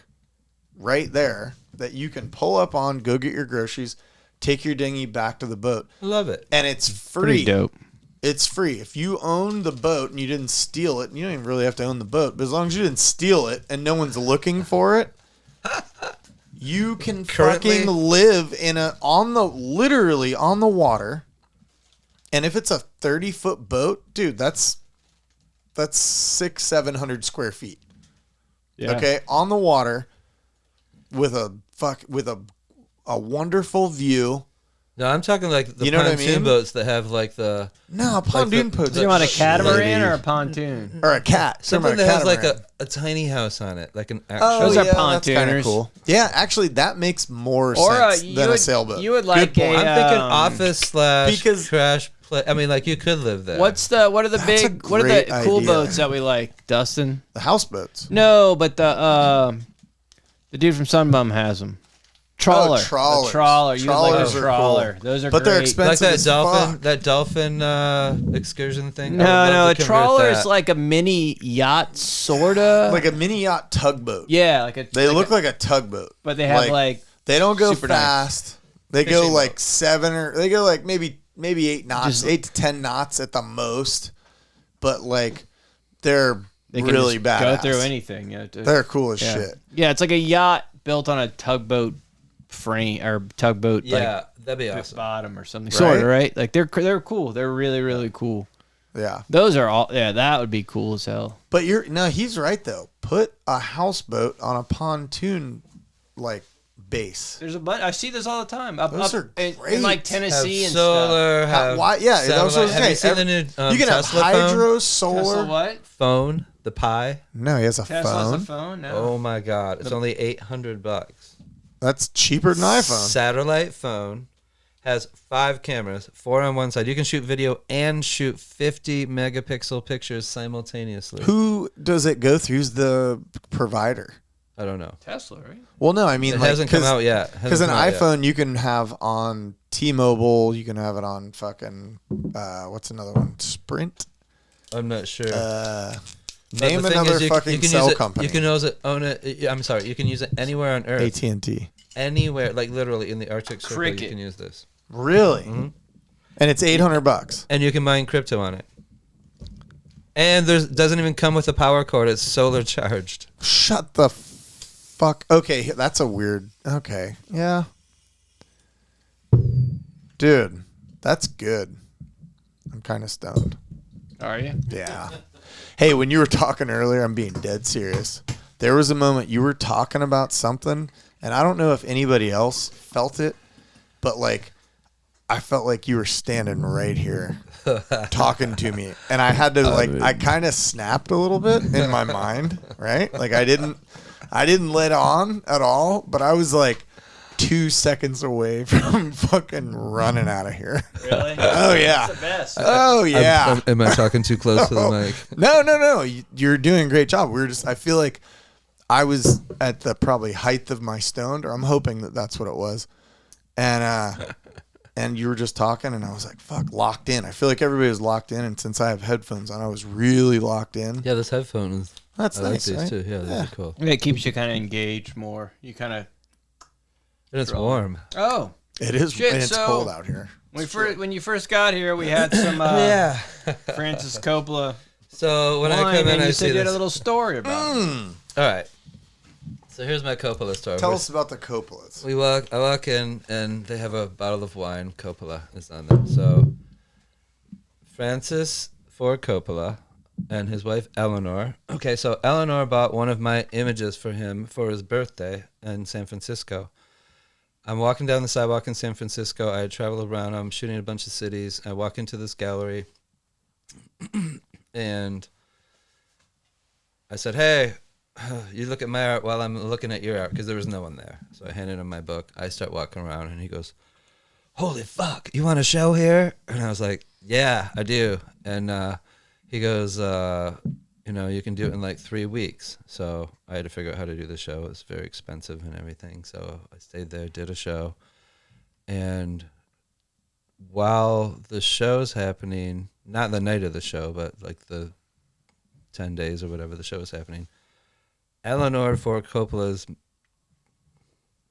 right there that you can pull up on, go get your groceries, take your dinghy back to the boat. I love it. And it's free. pretty dope. It's free. If you own the boat and you didn't steal it, you don't even really have to own the boat. But as long as you didn't steal it and no one's looking for it, you can fucking live in literally on the water. And if it's a 30-foot boat, dude, that's 600-700 square feet. Yeah. Okay, on the water with a wonderful view. No, I'm talking like the You know what I pontoon mean? boats that have like the No, pontoon boats. You want a catamaran shitty. or a pontoon? Or a cat. something Talking that about has like catamaran. a tiny house on it, like an actual. Those are That's kind of pontooners. cool. Yeah, actually, that makes more Or sense you than a would- sailboat. You would like Good point. a. I'm thinking um, office because- / trash. I mean, like you could live there. What are the That's a big? What are great the cool idea. boats that we like, Dustin? The houseboats. No, but the dude from Sunbum has them. Trawler. trawlers. A trawler. You would like Trawlers a are trawler. cool. Those are But great. they're expensive. like as that dolphin excursion thing? No, a a trawler is like a mini yacht, sorta. Like a mini yacht tugboat. Yeah, like a. They like look a, like a tugboat. but they have like they don't go super nice. fast. They go Fishing like boat. 7 or they go like maybe 8 knots, Just- 8 to 10 knots at the most. But like they're they can really just bad. go through anything. Yeah, They're cool as yeah. shit. Yeah, it's like a yacht built on a tugboat frame or tugboat Yeah, that'd be like awesome. bottom or something. Right? Sorta, right? Like they're cool. They're really really cool. Yeah. Those are all. Yeah, that would be cool as hell. But he's right though. Put a houseboat on a pontoon like base. There's a bunch. I see this all the time. Those are in great. like Have Tennessee and solar. Have Why? Yeah, that was what I was satellite. Have you saying. seen the new You can have Tesla hydro, stuff. solar. Tesla what? phone? The Pi. No, he has a Tesla's phone. a phone? No. Oh my God! It's only $800. That's cheaper than iPhone. Satellite phone has 5 cameras, 4 on one side. You can shoot video and shoot 50 megapixel pictures simultaneously. Who does it go through? Who's the provider? I don't know. Tesla, right? Well, no, I mean, It like, hasn't come out yet. Because an iPhone you can have on T-Mobile, you can have it on fucking what's another one? Sprint. I'm not sure. Name the thing another is fucking use cell it, company. You can own it. I'm sorry. You can use it anywhere on Earth. AT&T. Anywhere, like literally in the Arctic Circle, Cricket. you can use this. Really? Mm-hmm. And it's $800. And you can mine crypto on it. And doesn't even come with a power cord. It's solar charged. Shut the fuck. Okay, that's a weird. Okay, yeah. Dude, that's good. I'm kind of stoned. Are you? Yeah. Hey, when you were talking earlier, I'm being dead serious. There was a moment you were talking about something, and I don't know if anybody else felt it, but like, I felt like you were standing right here talking to me. And I had to I kind of snapped a little bit in my mind, right? Like I didn't let on at all, but I was like, 2 seconds away from fucking running out of here. Really? Oh yeah. That's the best. Oh yeah. Am I talking too close to the mic? No. You're doing a great job. I feel like I was at the probably height of my stoned, or I'm hoping that that's what it was. And you were just talking, and I was like, fuck, locked in. I feel like everybody was locked in, and since I have headphones on, I was really locked in. Yeah, this headphone is. That's I nice, like these right? too. Yeah, they're cool. It keeps you kind of engaged more. You kind of. And it's warm. Oh. It is, Shit, and it's so cold out here. When you first got here, we had some Francis Coppola. So when I wine, come in, and I you see said you had this. a little story about it. All right. So here's my Coppola story. Tell us about the Coppolas. I walk in, and they have a bottle of wine. Coppola is on there. So Francis Ford Coppola and his wife Eleanor. Okay, so Eleanor bought one of my images for him for his birthday in San Francisco. I'm walking down the sidewalk in San Francisco. I had traveled around. I'm shooting a bunch of cities. I walk into this gallery, and I said, "Hey, you look at my art while I'm looking at your art," because there was no one there. So I handed him my book. I start walking around, and he goes, "Holy fuck, you want a show here?" And I was like, "Yeah, I do." And he goes, you can do it in like 3 weeks. So I had to figure out how to do the show. It was very expensive and everything. So I stayed there, did a show. And while the show's happening, not the night of the show, but like the 10 days or whatever the show was happening, Eleanor Ford Coppola's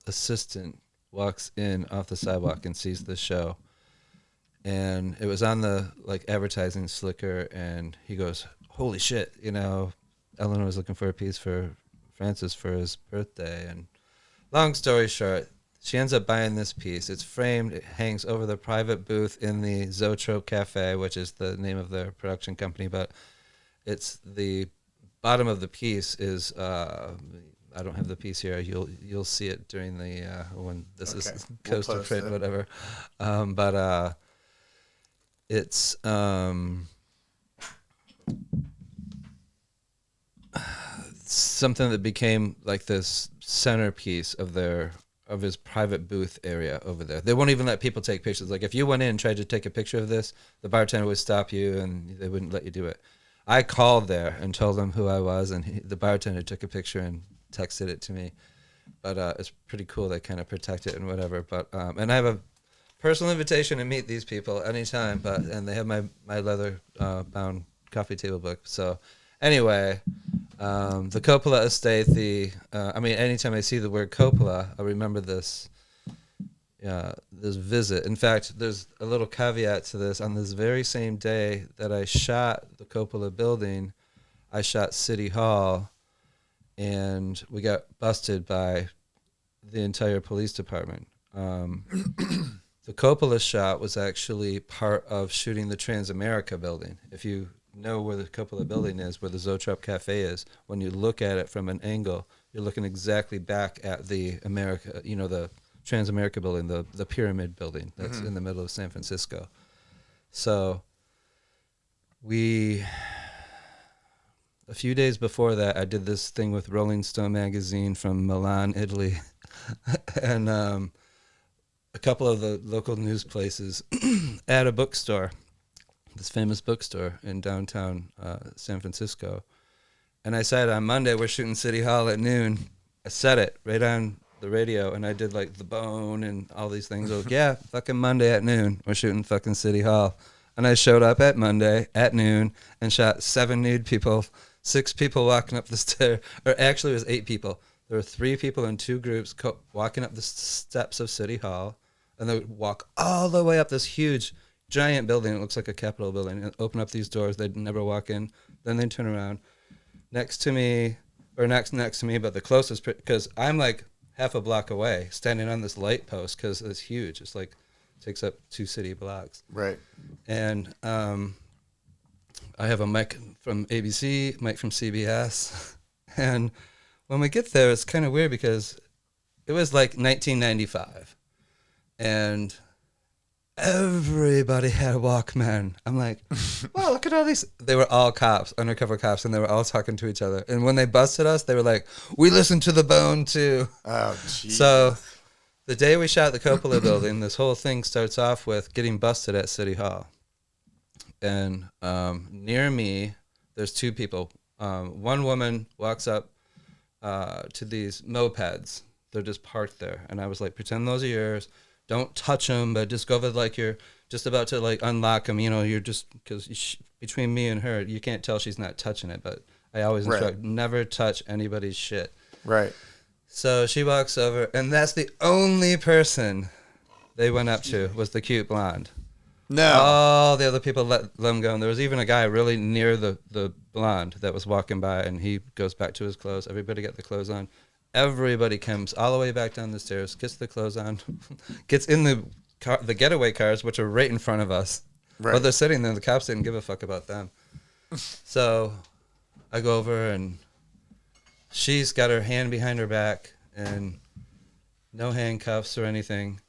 assistant walks in off the sidewalk and sees the show. And it was on the like advertising slicker, and he goes, "Holy shit, Eleanor was looking for a piece for Francis for his birthday." And long story short, she ends up buying this piece. It's framed. It hangs over the private booth in the Zoetrope Cafe, which is the name of their production company. But it's the bottom of the piece is I don't have the piece here. You'll see it during the when this goes to print, or whatever. But it's something that became like this centerpiece of his private booth area over there. They won't even let people take pictures. Like if you went in and tried to take a picture of this, the bartender would stop you and they wouldn't let you do it. I called there and told them who I was, and the bartender took a picture and texted it to me. But it's pretty cool. They kind of protect it and whatever. But and I have a personal invitation to meet these people anytime. And they have my leather bound coffee table book. So anyway, the Coppola estate. Anytime I see the word Coppola, I remember this visit. In fact, there's a little caveat to this. On this very same day that I shot the Coppola building, I shot City Hall, and we got busted by the entire police department. The Coppola shot was actually part of shooting the Transamerica building. If you know where the Coppola building is, where the Zoetrope Cafe is, when you look at it from an angle, you're looking exactly back at the the Transamerica building, the pyramid building that's in the middle of San Francisco. So a few days before that, I did this thing with Rolling Stone magazine from Milan, Italy, and a couple of the local news places at a bookstore, this famous bookstore in downtown San Francisco. And I said, on Monday, we're shooting City Hall at noon. I said it right on the radio, and I did like The Bone and all these things. Like, yeah, fucking Monday at noon, we're shooting fucking City Hall. And I showed up at Monday at noon and shot 7 nude people, 6 people walking up the stair, or actually it was 8 people. There were 3 people in 2 groups walking up the steps of City Hall, and they would walk all the way up this huge, giant building. It looks like a Capitol building, and open up these doors. They'd never walk in. Then they'd turn around. Next to me, but the closest, because I'm like half a block away, standing on this light post, because it's huge. It's like, takes up 2 city blocks. Right. And I have a mic from ABC, mic from CBS. And when we get there, it's kind of weird because it was like 1995. And everybody had a Walkman. I'm like, wow, look at all these. They were all cops, undercover cops, and they were all talking to each other. And when they busted us, they were like, we listen to The Bone too. Oh, jeez. So The day we shot the Coppola building, this whole thing starts off with getting busted at City Hall. And near me, there's two people. One woman walks up to these mopeds. They're just parked there. And I was like, pretend those are yours. Don't touch them, but just go over like you're just about to like unlock them. You know, you're just, because between me and her, you can't tell she's not touching it. But I always instruct, never touch anybody's shit. Right. So she walks over, and that's the only person they went up to was the cute blonde. No. All the other people let them go. And there was even a guy really near the blonde that was walking by, and he goes back to his clothes. Everybody got the clothes on. Everybody comes all the way back down the stairs, gets the clothes on, gets in the getaway cars, which are right in front of us. Right. While they're sitting there, the cops didn't give a fuck about them. So I go over, and she's got her hand behind her back and no handcuffs or anything.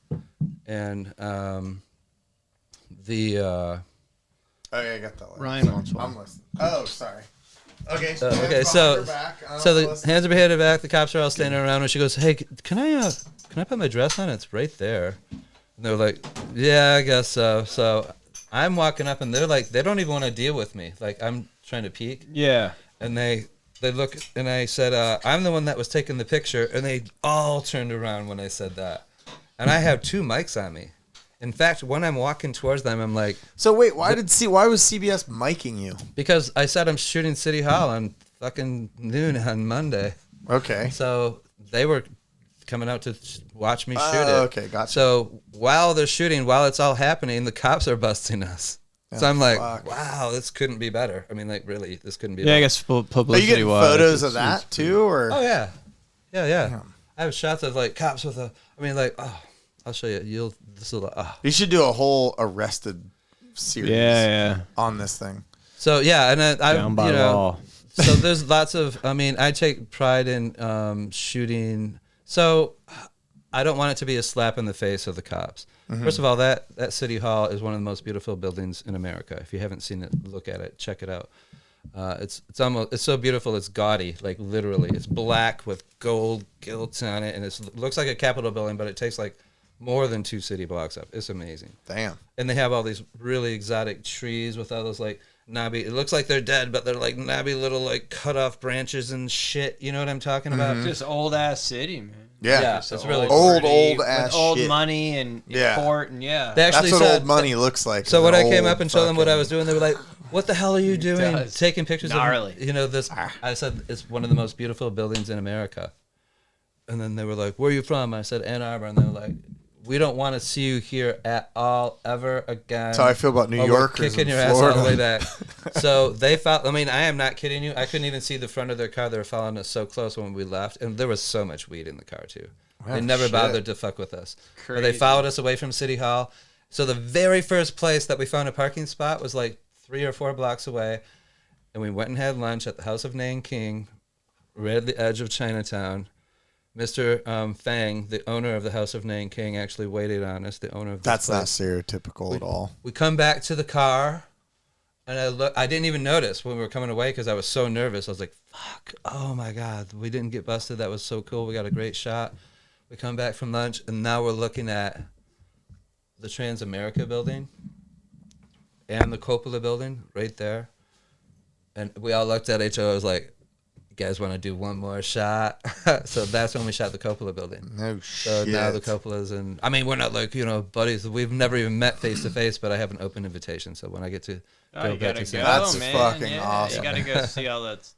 And Okay, I got that one. Ryan wants one. I'm listening. Oh, sorry. Okay. Okay, so the hands are behind her back. The cops are all standing around, and she goes, "Hey, can I put my dress on? It's right there." And they're like, "Yeah, I guess so." So I'm walking up, and they're like, they don't even want to deal with me. Like I'm trying to peek. Yeah. And they look, and I said, "I'm the one that was taking the picture," and they all turned around when I said that. And I have two mics on me. In fact, when I'm walking towards them, I'm like... So wait, why was CBS miking you? Because I said I'm shooting City Hall on fucking noon on Monday. Okay. So they were coming out to watch me shoot it. Okay, gotcha. So while they're shooting, while it's all happening, the cops are busting us. So I'm like, fuck. wow, this couldn't be better. I mean, like, really, this couldn't be Yeah, better. I guess publicity. Are you getting wise, photos of that too, or? Oh, yeah. Yeah. Damn. I have shots of, like, cops with I'll show you. You should do a whole Arrested series. Yeah. On this thing. So yeah, and I Down by law. So there's lots of. I mean, I take pride in shooting. So I don't want it to be a slap in the face of the cops. Mm-hmm. First of all, that City Hall is one of the most beautiful buildings in America. If you haven't seen it, look at it, check it out. It's so beautiful. It's gaudy, like literally. It's black with gold gilts on it, and it looks like a Capitol building, but it takes like more than 2 city blocks up. It's amazing. Damn. And they have all these really exotic trees with all those like knobby. It looks like they're dead, but they're like knobby little like cut off branches and shit. You know what I'm talking about? Just old ass city, man. Yeah, it's really old With ass old shit. money and court and They That's actually what said, old money looks like. So is when an I came old up and showed them what I fucking- was doing, they were like, "What the hell are you doing? does. Taking pictures Gnarly. of this?" I said, "It's one of the most beautiful buildings in America." And then they were like, "Where are you from?" I said, "Ann Arbor." And they were like, "We don't want to see you here at all ever again." That's how I feel about New Or we're Yorkers kicking in your ass all the Florida. way back. So they found. I mean, I am not kidding you. I couldn't even see the front of their car. They were following us so close when we left, and there was so much weed in the car too. Wow, They never shit. bothered to fuck with us. But they followed us away from City Hall. So the very first place that we found a parking spot was like 3 or 4 blocks away, and we went and had lunch at the House of Nanking, right at the edge of Chinatown. Mr. Fang, the owner of the House of Nanking, actually waited on us. The owner of this That's not place. stereotypical at all. We come back to the car, and I didn't even notice when we were coming away because I was so nervous. I was like, "Fuck! Oh my God, we didn't get busted. That was so cool. We got a great shot." We come back from lunch, and now we're looking at the Transamerica building and the Coppola building right there, and we all looked at each other. I was like, "You guys want to do one more shot?" So that's when we shot the Coppola building. No So shit. now the Coppola's, and I mean, we're not like, buddies. We've never even met face to face, but I have an open invitation. So when I get to You gotta see go, That's man. fucking Yeah, awesome. You gotta go see all that.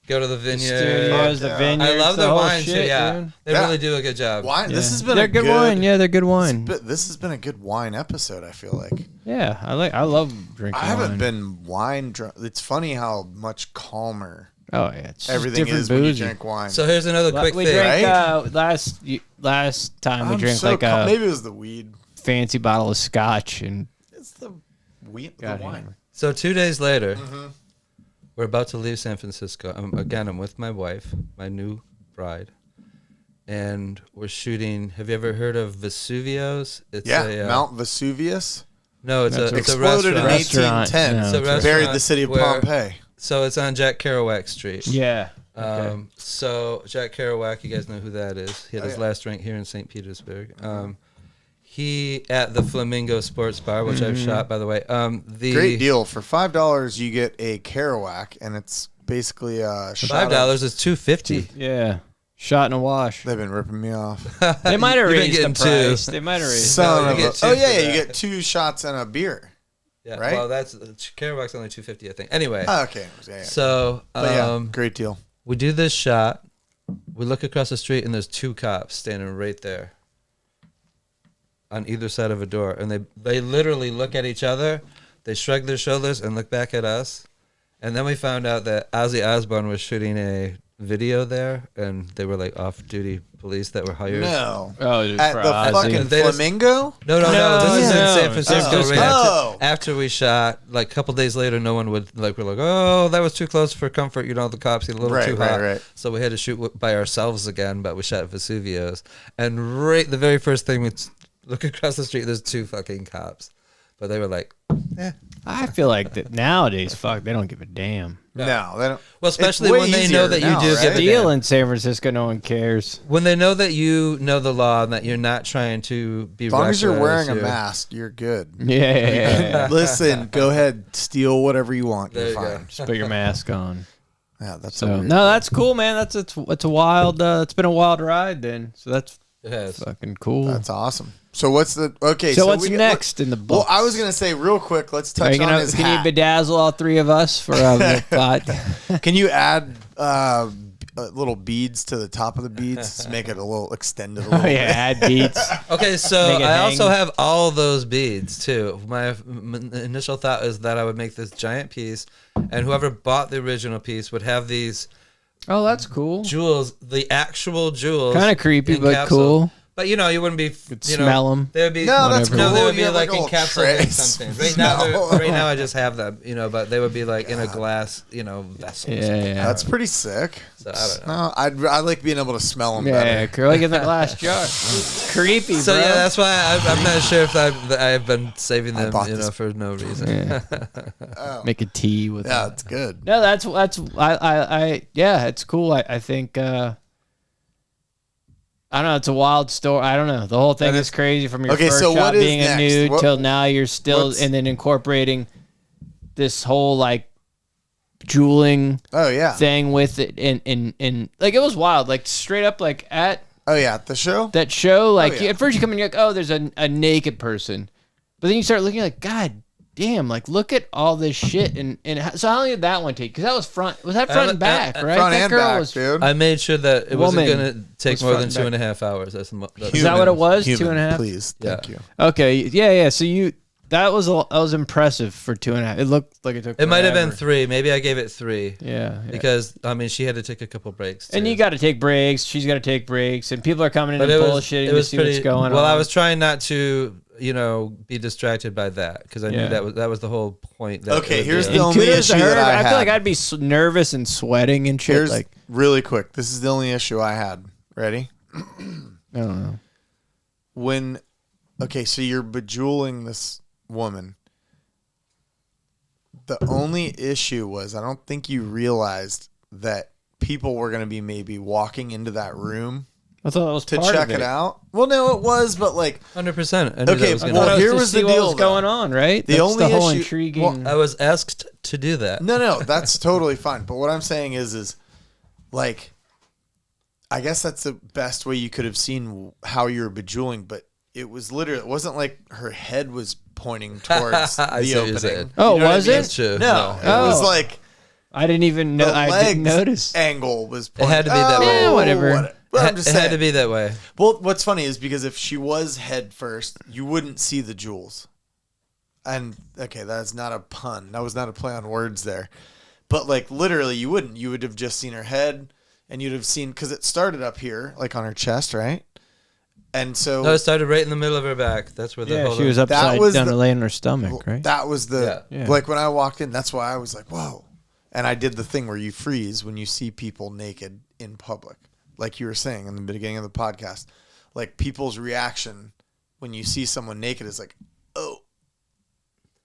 go to the vineyard. Studios, the yeah. vineyards. I love the their whole wine shit, too. Yeah, dude. they Yeah. really do a good job. Wine. Yeah. This has been They're a good wine. Yeah, they're good wine. This has been a good wine episode. I feel like Yeah, I love drinking. I haven't wine. been wine drunk. It's funny how much calmer Oh yeah, it's just everything different is when you booze. drink wine. So here's another quick we thing. drank right? last time we I'm drank so like a maybe it was the weed. fancy bottle of scotch and It's the weed. The got wine. hammered. So 2 days later, we're about to leave San Francisco. I'm with my wife, my new bride, and we're shooting. Have you ever heard of Vesuvios? It's Yeah, Mount Vesuvius No, it's That's a exploded in restaurant. 1810. Yeah, It's a Buried restaurant the city of where- Pompeii. So it's on Jack Kerouac Street. Yeah. So Jack Kerouac, you guys know who that is. He had his last drink here in St. Petersburg. He at the Flamingo Sports Bar, which I've shot, by the way. The Great deal. For $5, you get a Kerouac, and it's basically a shot $5 is $2.50. Yeah. Shot in a wash. They've been ripping me off. They might have You've been raised the getting two. price. They might have raised Son you of get a- two oh, for yeah, you that. get 2 shots and a beer. Yeah, right? well, that's Kerouac's only $2.50, I think. Anyway, Oh, okay. Yeah. so But yeah, great deal. we do this shot. We look across the street, and there's 2 cops standing right there on either side of a door, and they literally look at each other. They shrug their shoulders and look back at us, and then we found out that Ozzy Osbourne was shooting a video there, and they were like off-duty police that were hired. No. Oh, dude, At for the Ozzy. fucking They just- Flamingo? No, this is in no. San Francisco. Oh. Right Oh. after we shot, like a couple days later, no one would we're like, oh, that was too close for comfort. You know, the cops get a little Right, too right, hot. right. So we had to shoot by ourselves again, but we shot at Vesuvio's. And right the very first thing we look across the street, there's 2 fucking cops. But they were like, I feel like that nowadays, fuck, they don't give a damn. No, they don't. well, especially It's way when they easier know that now, you do right? give a Deal damn. in San Francisco, no one cares. When they know that you know the law and that you're not trying to be As long as you're wearing a reckless, mask, you're good. Yeah. Listen, go ahead, steal whatever you want. There You're you go. fine. Just put your mask on. Yeah, that's So so weird. no, that's cool, man. It's a wild. It's been a wild ride, then. So that's It has. fucking cool. That's awesome. So what's the okay? So what's we get- next in the book? Well, I was gonna say real quick. Let's Are touch you on gonna, his can hat. you bedazzle all 3 of us for the pod? Can you add little beads to the top of the beads? Just make it a little extended. A little Oh yeah, add beats. Okay, so Make it I also hang. have all those beads too. My initial thought is that I would make this giant piece, and whoever bought the original piece would have these Oh, that's cool. jewels, the actual jewels. Kind of creepy, in but capsule. cool. But you know, you wouldn't be. You know, smell 'em. They would be. No, that's No, cool. they would You be have, like like, a little encapsulated tray in something. Right smell. now, right now, I just have them. You know, but they would be like in a glass, you know, vessel. Yeah. That's pretty sick. So, I don't know. No, I like being able to smell them Yeah, better. curly in the glass jar. Creepy, So bro. yeah, that's why I'm not sure if I've been saving I them, bought you know, this- for no reason. Yeah. Make a tea with. Yeah, it's good. No, that's I yeah, it's cool. I think I don't know. It's a wild story. I don't know. The whole thing And is crazy from your Okay, first so shot what is being a next? nude What- till now you're still what's- and then incorporating this whole like jeweling Oh yeah. thing with it and like it was wild. Like straight up like at Oh yeah, the show. that show, like yeah. at first you come in, you're like, oh, there's a naked person, but then you start looking like, God damn, like look at all this shit so how long did that one take? Because that was front and back, right? Front that and girl back, was. dude. I made sure that it Woman wasn't going to take was more front than and back. 2.5 hours. That's Is that what it was? Human, 2.5? Please, thank you. Okay, yeah. So that was impressive for 2.5. It looked like it took. It might have been forever. 3. Maybe I gave it 3. Yeah. Because I mean, she had to take a couple breaks. And too. you got to take breaks. She's got to take breaks, and people are coming in But and it was bullshitting it to was see pretty. what's going on. Well, I was trying not to, you know, be distracted by that because I Yeah. knew that was the whole point. That Okay, it would here's be the a- only kudos to issue her, that I but I feel had. like I'd be nervous and sweating and shit. Here's Like really quick. This is the only issue I had. Ready? I don't know. So you're bejeweling this woman. The only issue was I don't think you realized that people were going to be maybe walking into that room I thought that was to part check of it out. Well, no, it was, but like 100%. I knew Okay, that was I gonna well, thought happen. it here to was the see what deal, was going on, right? The That's only the whole issue- intriguing. well, I was asked to do that. No, that's totally fine. But what I'm saying is like, I guess that's the best way you could have seen how you were bejeweling, but it wasn't like her head was pointing towards I the see what you're opening. saying. Oh, You know what was I mean? it? That's true. No, it No. was Oh. like I didn't even know. the I legs didn't notice. angle was It pointing. had to be that way. Yeah, whatever. But I'm just It saying. had to be that way. Well, what's funny is because if she was head first, you wouldn't see the jewels. And okay, that's not a pun. That was not a play on words there. But like literally, you wouldn't. You would have just seen her head, and you'd have seen because it started up here, like on her chest, right? And so No, it started right in the middle of her back. That's where the Yeah, whole she was upside was down the- laying on her stomach, right? that was the Yeah. like when I walked in. That's why I was like, whoa. And I did the thing where you freeze when you see people naked in public, like you were saying in the beginning of the podcast. Like people's reaction when you see someone naked is like, oh.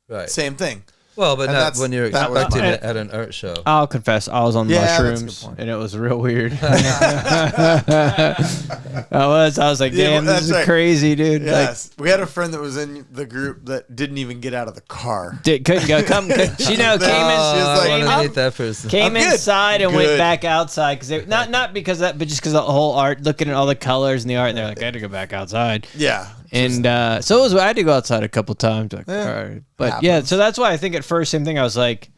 right. Same thing. Well, but And not that's- when you're that was expecting mine. it at an art show. I'll confess, I was on Yeah, that's a good mushrooms, point. and it was real weird. I was like, Yeah, damn, this that's is right. crazy, dude. Yes, we had a friend that was in the group that didn't even get out of the car. Couldn't go. She know came in. She was like, I want to I'm- meet that person. Came I'm good. inside and went Good. back outside because not because of that, but just because the whole art, looking at all the colors and the art, and they're like, I had to go back outside. Yeah, And so it was. I had to go outside a couple times. Like, Yeah, all right. But yeah, so that's why I think at first, same thing. I was like,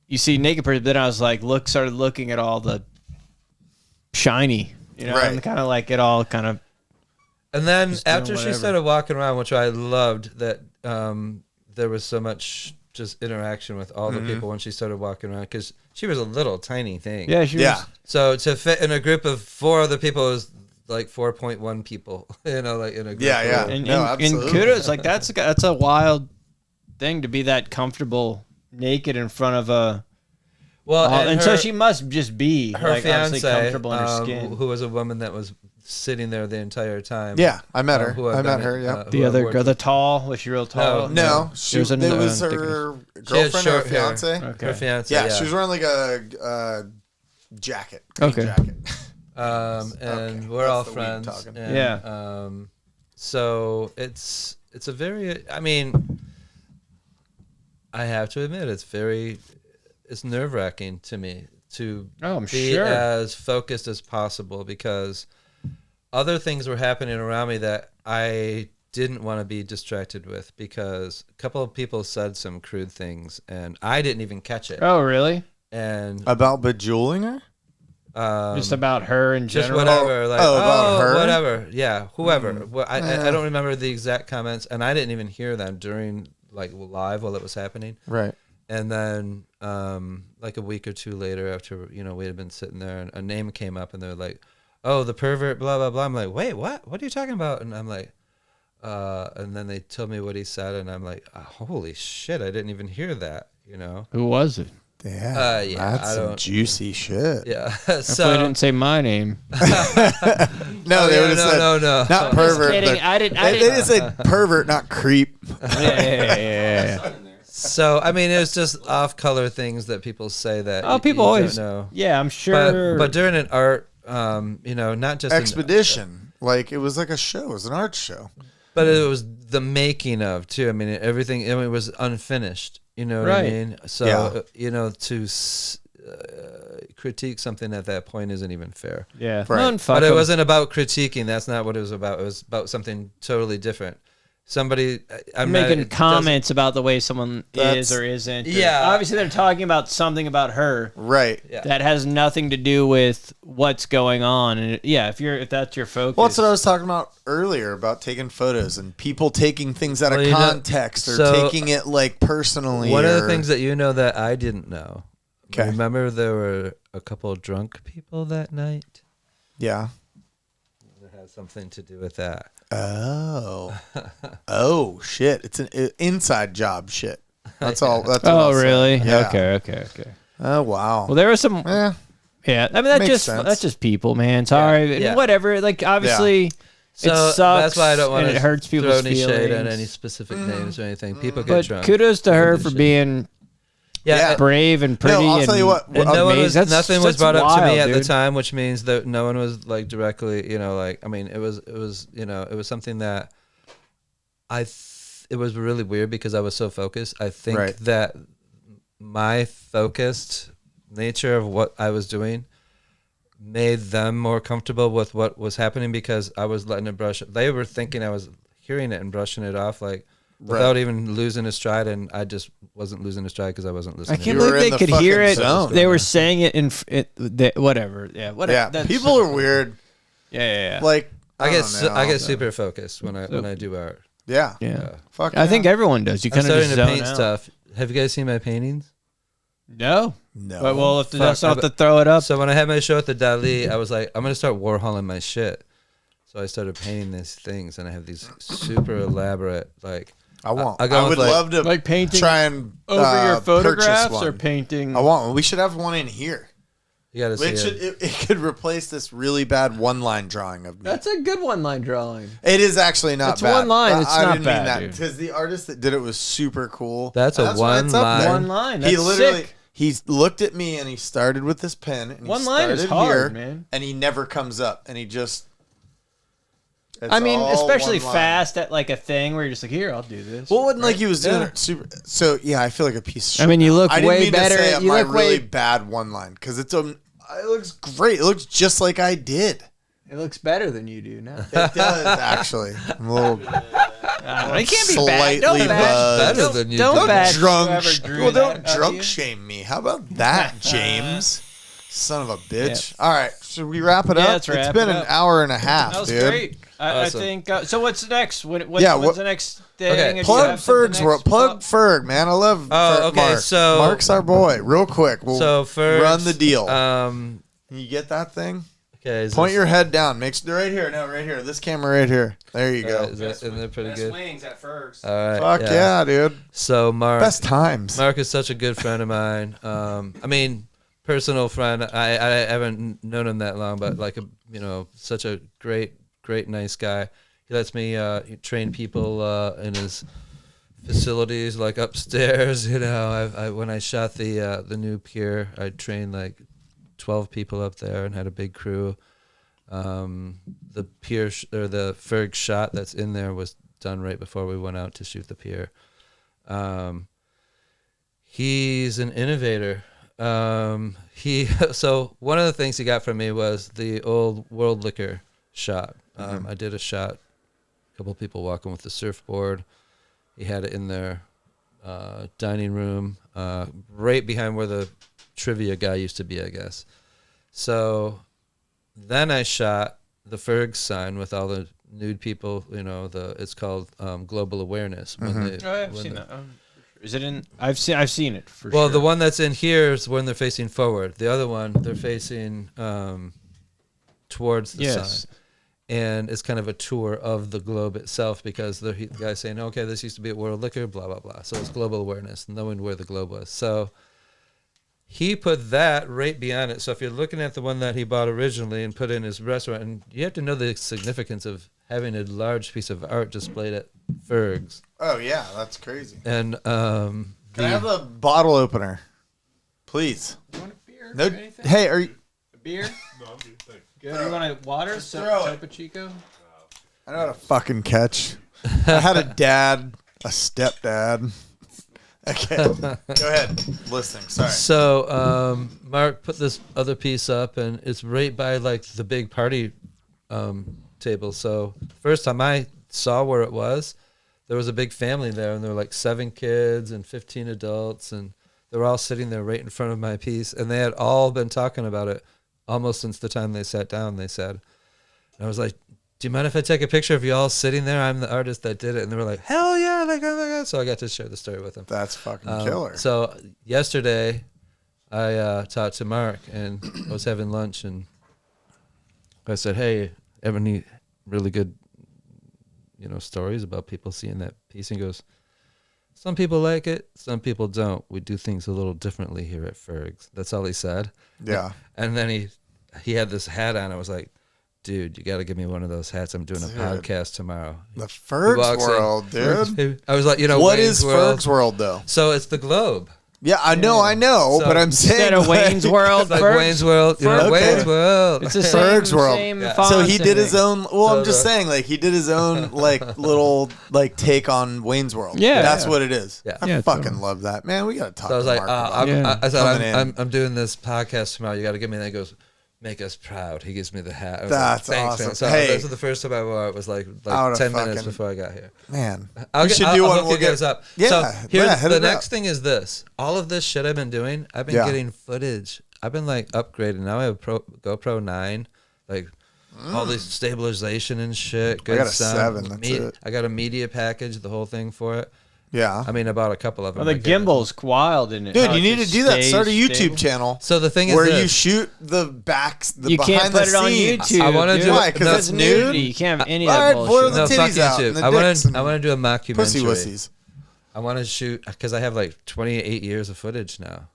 you see naked person, then I was like, started looking at all the shiny, Right. and kind of like it all kind of. And then Just doing after she whatever. started walking around, which I loved, that there was so much just interaction with all the people when she started walking around, because she was a little tiny thing. Yeah, she yeah. was. So to fit in a group of 4 other people was like 4.1 people, like in a group. Yeah, yeah. And, No, and absolutely. kudos, like that's a wild thing to be that comfortable naked in front of a. Well, And so she must just be her like, obviously fiance, comfortable in her skin. who was a woman that was sitting there the entire time. Yeah, I met her. who I've I met been- her. Yeah. The who I've other worked girl, the with. tall, was she real tall? No, There was it another- was I'm thinking her She had girlfriend or short hair. fiance. Okay. Her fiance. Yeah, she was wearing like a jacket. Okay. Jacket. And Okay, we're that's all the weed friends. talking. And, Yeah. So it's a very. I mean, I have to admit, it's nerve wracking to me to Oh, I'm be sure. as focused as possible, because other things were happening around me that I didn't want to be distracted with, because a couple of people said some crude things and I didn't even catch it. Oh, really? And About bejeweling her? Just about her in just general? whatever, like about her? whatever, yeah, whoever. Well, I don't remember the exact comments, and I didn't even hear them during like live while it was happening. Right. And then like a week or two later, after we had been sitting there, and a name came up, and they're like, "Oh, the pervert," blah blah blah. I'm like, "Wait, what? What are you talking about?" And I'm like, and then they told me what he said, and I'm like, "Holy shit! I didn't even hear that." Who was it? Yeah. Yeah, That's I some don't- juicy shit. Yeah. Hopefully So they didn't say my name. No, they yeah, would have said no. not pervert. kidding. but- I didn't- They just said pervert, not creep. Yeah. So I mean, it was just off-color things that people say that. Oh, people you always. don't know. Yeah, I'm sure. But during an art, not just Expedition. Like it was like a show. It was an art show. but it was the making of too. I mean, everything. I mean, it was unfinished. You know what I Right. mean? So to critique something at that point isn't even fair. yeah. Right. No, fuck But it 'em. wasn't about critiquing. That's not what it was about. It was about something totally different. Somebody I'm not- making it doesn't- comments about the way someone That's- is or isn't. Yeah. Obviously, they're talking about something about her Right. Yeah. that has nothing to do with what's going on. And if that's your focus. Well, that's what I was talking about earlier about taking photos and people taking things out of Well, you know, context or so taking it like personally. One of the or- things that that I didn't know. 'Kay. Remember there were a couple of drunk people that night? Yeah. It has something to do with that. Oh. Oh shit! It's an inside job shit. That's all. That's what Oh, I'll say. really? Yeah. Okay. Oh wow. Well, there was some. Yeah. Yeah, I mean Makes that's sense. just people, man. Sorry, Yeah. Whatever. Like obviously, So it sucks. that's why I don't want and to it hurts throw people's any feelings. shade at any specific names or anything. People get But drunk. kudos to her Holy for shit. being Yeah. brave and pretty. I'll tell you what, And no one was, amazing. nothing was That's brought up to me wild, at the dude. time, which means that no one was like directly, I mean, it was something that it was really weird because I was so focused. I think Right. that my focused nature of what I was doing made them more comfortable with what was happening because I was letting it brush. They were thinking I was hearing it and brushing it off like without even losing a stride, and I just wasn't losing a stride because I wasn't I listening. can't You were believe in they the could hear fucking it. zone. They were saying it in whatever. Yeah, whatever. Yeah. That's- People are weird. Yeah. Like I get don't know. I get super focused when I do art. Yeah. Yeah. Fuck. I think yeah. everyone does. You I'm kind of starting just to zone paint out. stuff. Have you guys seen my paintings? No. No. But, well, if Fuck, that's not I've- to throw it up. So when I had my show at the Dali, I was like, I'm gonna start Warholing my shit. So I started painting these things, and I have these super elaborate like. I want. I go I with, would like- love to Like painting try and over your purchase photographs one. or painting. I want. We should have one in here. You got to see it could replace this really bad one-line drawing of me. That's a good one-line drawing. It is actually not It's bad. one line. But It's I not didn't bad, mean that dude. because the artist that did it was super cool. That's a why it's one up line. there. One line. He That's literally sick. he looked at me and he started with this pen. And One he line is started hard, here, man. And he never comes up. And he just. It's I mean, all especially one line. fast at like a thing where you're just like, here, I'll do this. Well, it wasn't like he was doing Yeah. it super. So yeah, I feel like a piece of shit. I mean, you now. look I didn't way mean better. To say You my look really way- bad one line because it looks great. It looks just like I did. It looks better than you do now. It does actually. I'm a little It can't be slightly bad. Don't buzzed. bad. Better than you Don't do. bad. drunk. Whoever drew Well, that don't of drunk you. shame me. How about that, James? Son of a bitch. All right, should we wrap it Yeah, up? let's wrap It's been it an up. hour and a half, That was dude. great. I Awesome. think. So what's next? When's what- the next thing? Okay, If you Plug have something Ferg's next- world. Plug Ferg, man. I love Oh, okay, Mark. so- Mark's our boy. Real quick, we'll So first, run the deal. Can you get that thing? Okay. Point your head down. Right here. No, right here. This camera right here. There you go. Isn't that pretty Best good? wings at Ferg's. All right. Fuck yeah, dude. So Mark, Best times. Mark is such a good friend of mine. I mean, personal friend. I haven't known him that long, but like such a great, nice guy. He lets me train people in his facilities, like upstairs. I when I shot the new pier, I trained like 12 people up there and had a big crew. The pier or the Ferg shot that's in there was done right before we went out to shoot the pier. He's an innovator. So one of the things he got from me was the old World Liquor shot. I did a shot, a couple people walking with the surfboard. He had it in their dining room, right behind where the trivia guy used to be, I guess. So then I shot the Ferg sign with all the nude people. It's called Global Awareness. I've seen that. Is it in? I've seen it for Well, sure. the one that's in here is when they're facing forward. The other one, they're facing towards the sign. And it's kind of a tour of the globe itself because the guy's saying, okay, this used to be at World Liquor, blah, blah, blah. So it's global awareness, knowing where the globe was. So he put that right beyond it. So if you're looking at the one that he bought originally and put in his restaurant, and you have to know the significance of having a large piece of art displayed at Ferg's. Oh yeah, that's crazy. And Can I have a bottle opener, please? You want a beer? No. or anything? Hey, are you? A beer? No, I'm good. Thanks. Good. You want a water? throw it. Topo Chico? I know how to fucking catch. I had a dad, a stepdad. Okay, go ahead. Listening. Sorry. So Mark put this other piece up, and it's right by like the big party table. So first time I saw where it was, there was a big family there, and there were like 7 kids and 15 adults, and they were all sitting there right in front of my piece, and they had all been talking about it almost since the time they sat down. They said, and I was like, do you mind if I take a picture of you all sitting there? I'm the artist that did it. And they were like, hell yeah. Like, oh my God. So I got to share the story with them. That's fucking killer. So yesterday I talked to Mark and I was having lunch and I said, hey, ever any really good, stories about people seeing that piece? And he goes, some people like it. Some people don't. We do things a little differently here at Ferg's. That's all he said. Yeah. And then he had this hat on. I was like, dude, you got to give me one of those hats. I'm doing a podcast tomorrow. The Ferg's World, dude. I was like, what Wayne's is World. Ferg's World though? So it's the globe. Yeah, I know, So but I'm saying Instead of Wayne's World, It's like Ferg's- Wayne's World. Ferg's Wayne's World. It's the Ferg's same, World. same Yeah. font So he and did his everything. own. Well, So I'm just saying, like he did his own like little like take on Wayne's World. Yeah. that's what it is. Yeah. I Yeah, fucking totally. love that, man. We gotta talk. So I was to like, Mark about it. Yeah. I said, Coming in. I'm doing this podcast tomorrow. You got to give me that. He goes, make us proud. He gives me the hat. I was That's like, thanks, awesome. Man. So Hey. this is the first time I wore it. Was like I would've 10 minutes fucking- before I got here. Man, I'll we get, should I'll, do I'll one. hook We'll you guys get up. Yeah, So here's yeah, hit the it next up. thing is this. All of this shit I've been doing, I've been Yeah. getting footage. I've been like upgrading. Now I have GoPro 9, like all this stabilization and shit. Good got a sound. 7, that's it. I got a media package, the whole thing for it. Yeah, I mean, I bought a couple of them. Well, the gimbal's wild, isn't it? dude, How you it need to just do that. stays Start a YouTube stable. channel So the thing is where this. you shoot the backs, the You behind can't the put it on scenes. YouTube. I wanna dude. do it- Why? 'Cause That's it's nude? nudity. You can't have any of All that right, bullshit. blur the No, fuck titties out YouTube. and the I want dicks to. and I want to do a mockumentary. pussy wussies. I want to shoot because I have like 28 years of footage now.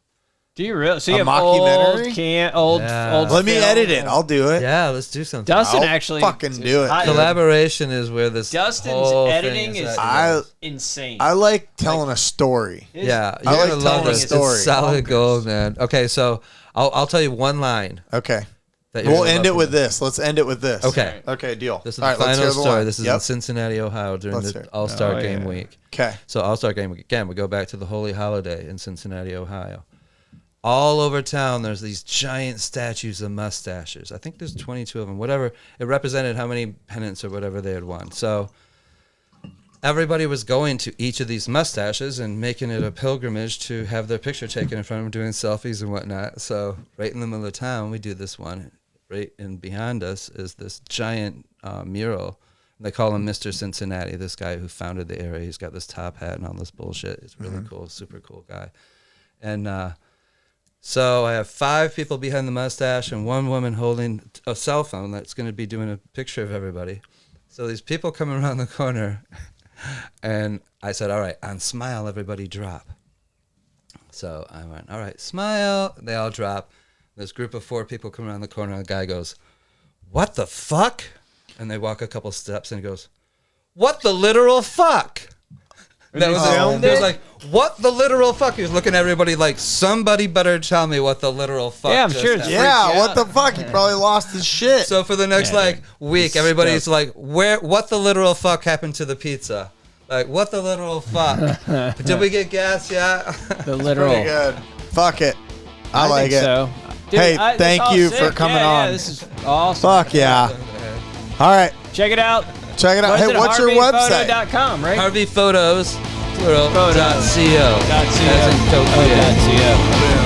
Do you really? So you A have old mockumentary? old Let me film. edit it. I'll do it. Yeah, let's do something. Dustin I'll actually fucking do it. Collaboration is where this Dustin's whole editing thing is insane. I like telling a story. Yeah, I you're like gonna love telling a this. story. It's solid gold, man. Okay, so I'll tell you one line. Okay. that you're We'll gonna end love it with from it. this. Let's end it with this. Okay. Okay, deal. This is All the right, let's final hear the story. line. This is Yep. in Cincinnati, Ohio during Let's hear the it. All-Star Oh, Game yeah. week. Okay. So All-Star Game week, again, we go back to the Holy Holiday in Cincinnati, Ohio. All over town, there's these giant statues of mustaches. I think there's 22 of them, whatever. It represented how many pennants or whatever they had won. So everybody was going to each of these mustaches and making it a pilgrimage to have their picture taken in front of them, doing selfies and whatnot. So right in the middle of town, we do this one. Right in behind us is this giant mural. They call him Mr. Cincinnati, this guy who founded the area. He's got this top hat and all this bullshit. It's really cool, super cool guy. And so I have 5 people behind the mustache and 1 woman holding a cell phone that's going to be doing a picture of everybody. So these people come around the corner, and I said, all right, on smile, everybody drop. So I went, all right, smile. They all drop. This group of 4 people come around the corner, and the guy goes, what the fuck? And they walk a couple steps, and he goes, what the literal fuck? That was it. He was like, what the literal fuck? He was looking at everybody like, somebody better tell me what the literal fuck. Yeah, I'm sure it's happened. Yeah, what the fuck? He probably lost his shit. So for the next week, everybody's like, what the literal fuck happened to the pizza? Like, what the literal fuck? Did we get gas yet? The literal. Pretty good. Fuck it. I like think it. so. Dude, Hey, this thank all you sick. for coming Yeah, on. Yeah, this is awesome. Fuck yeah. All right. Check it out. Check it out. Hey, what's your website? HarveyPhoto.com, right? Harvey Photos, plural, Photos. .co. .co. As in co-create. .co.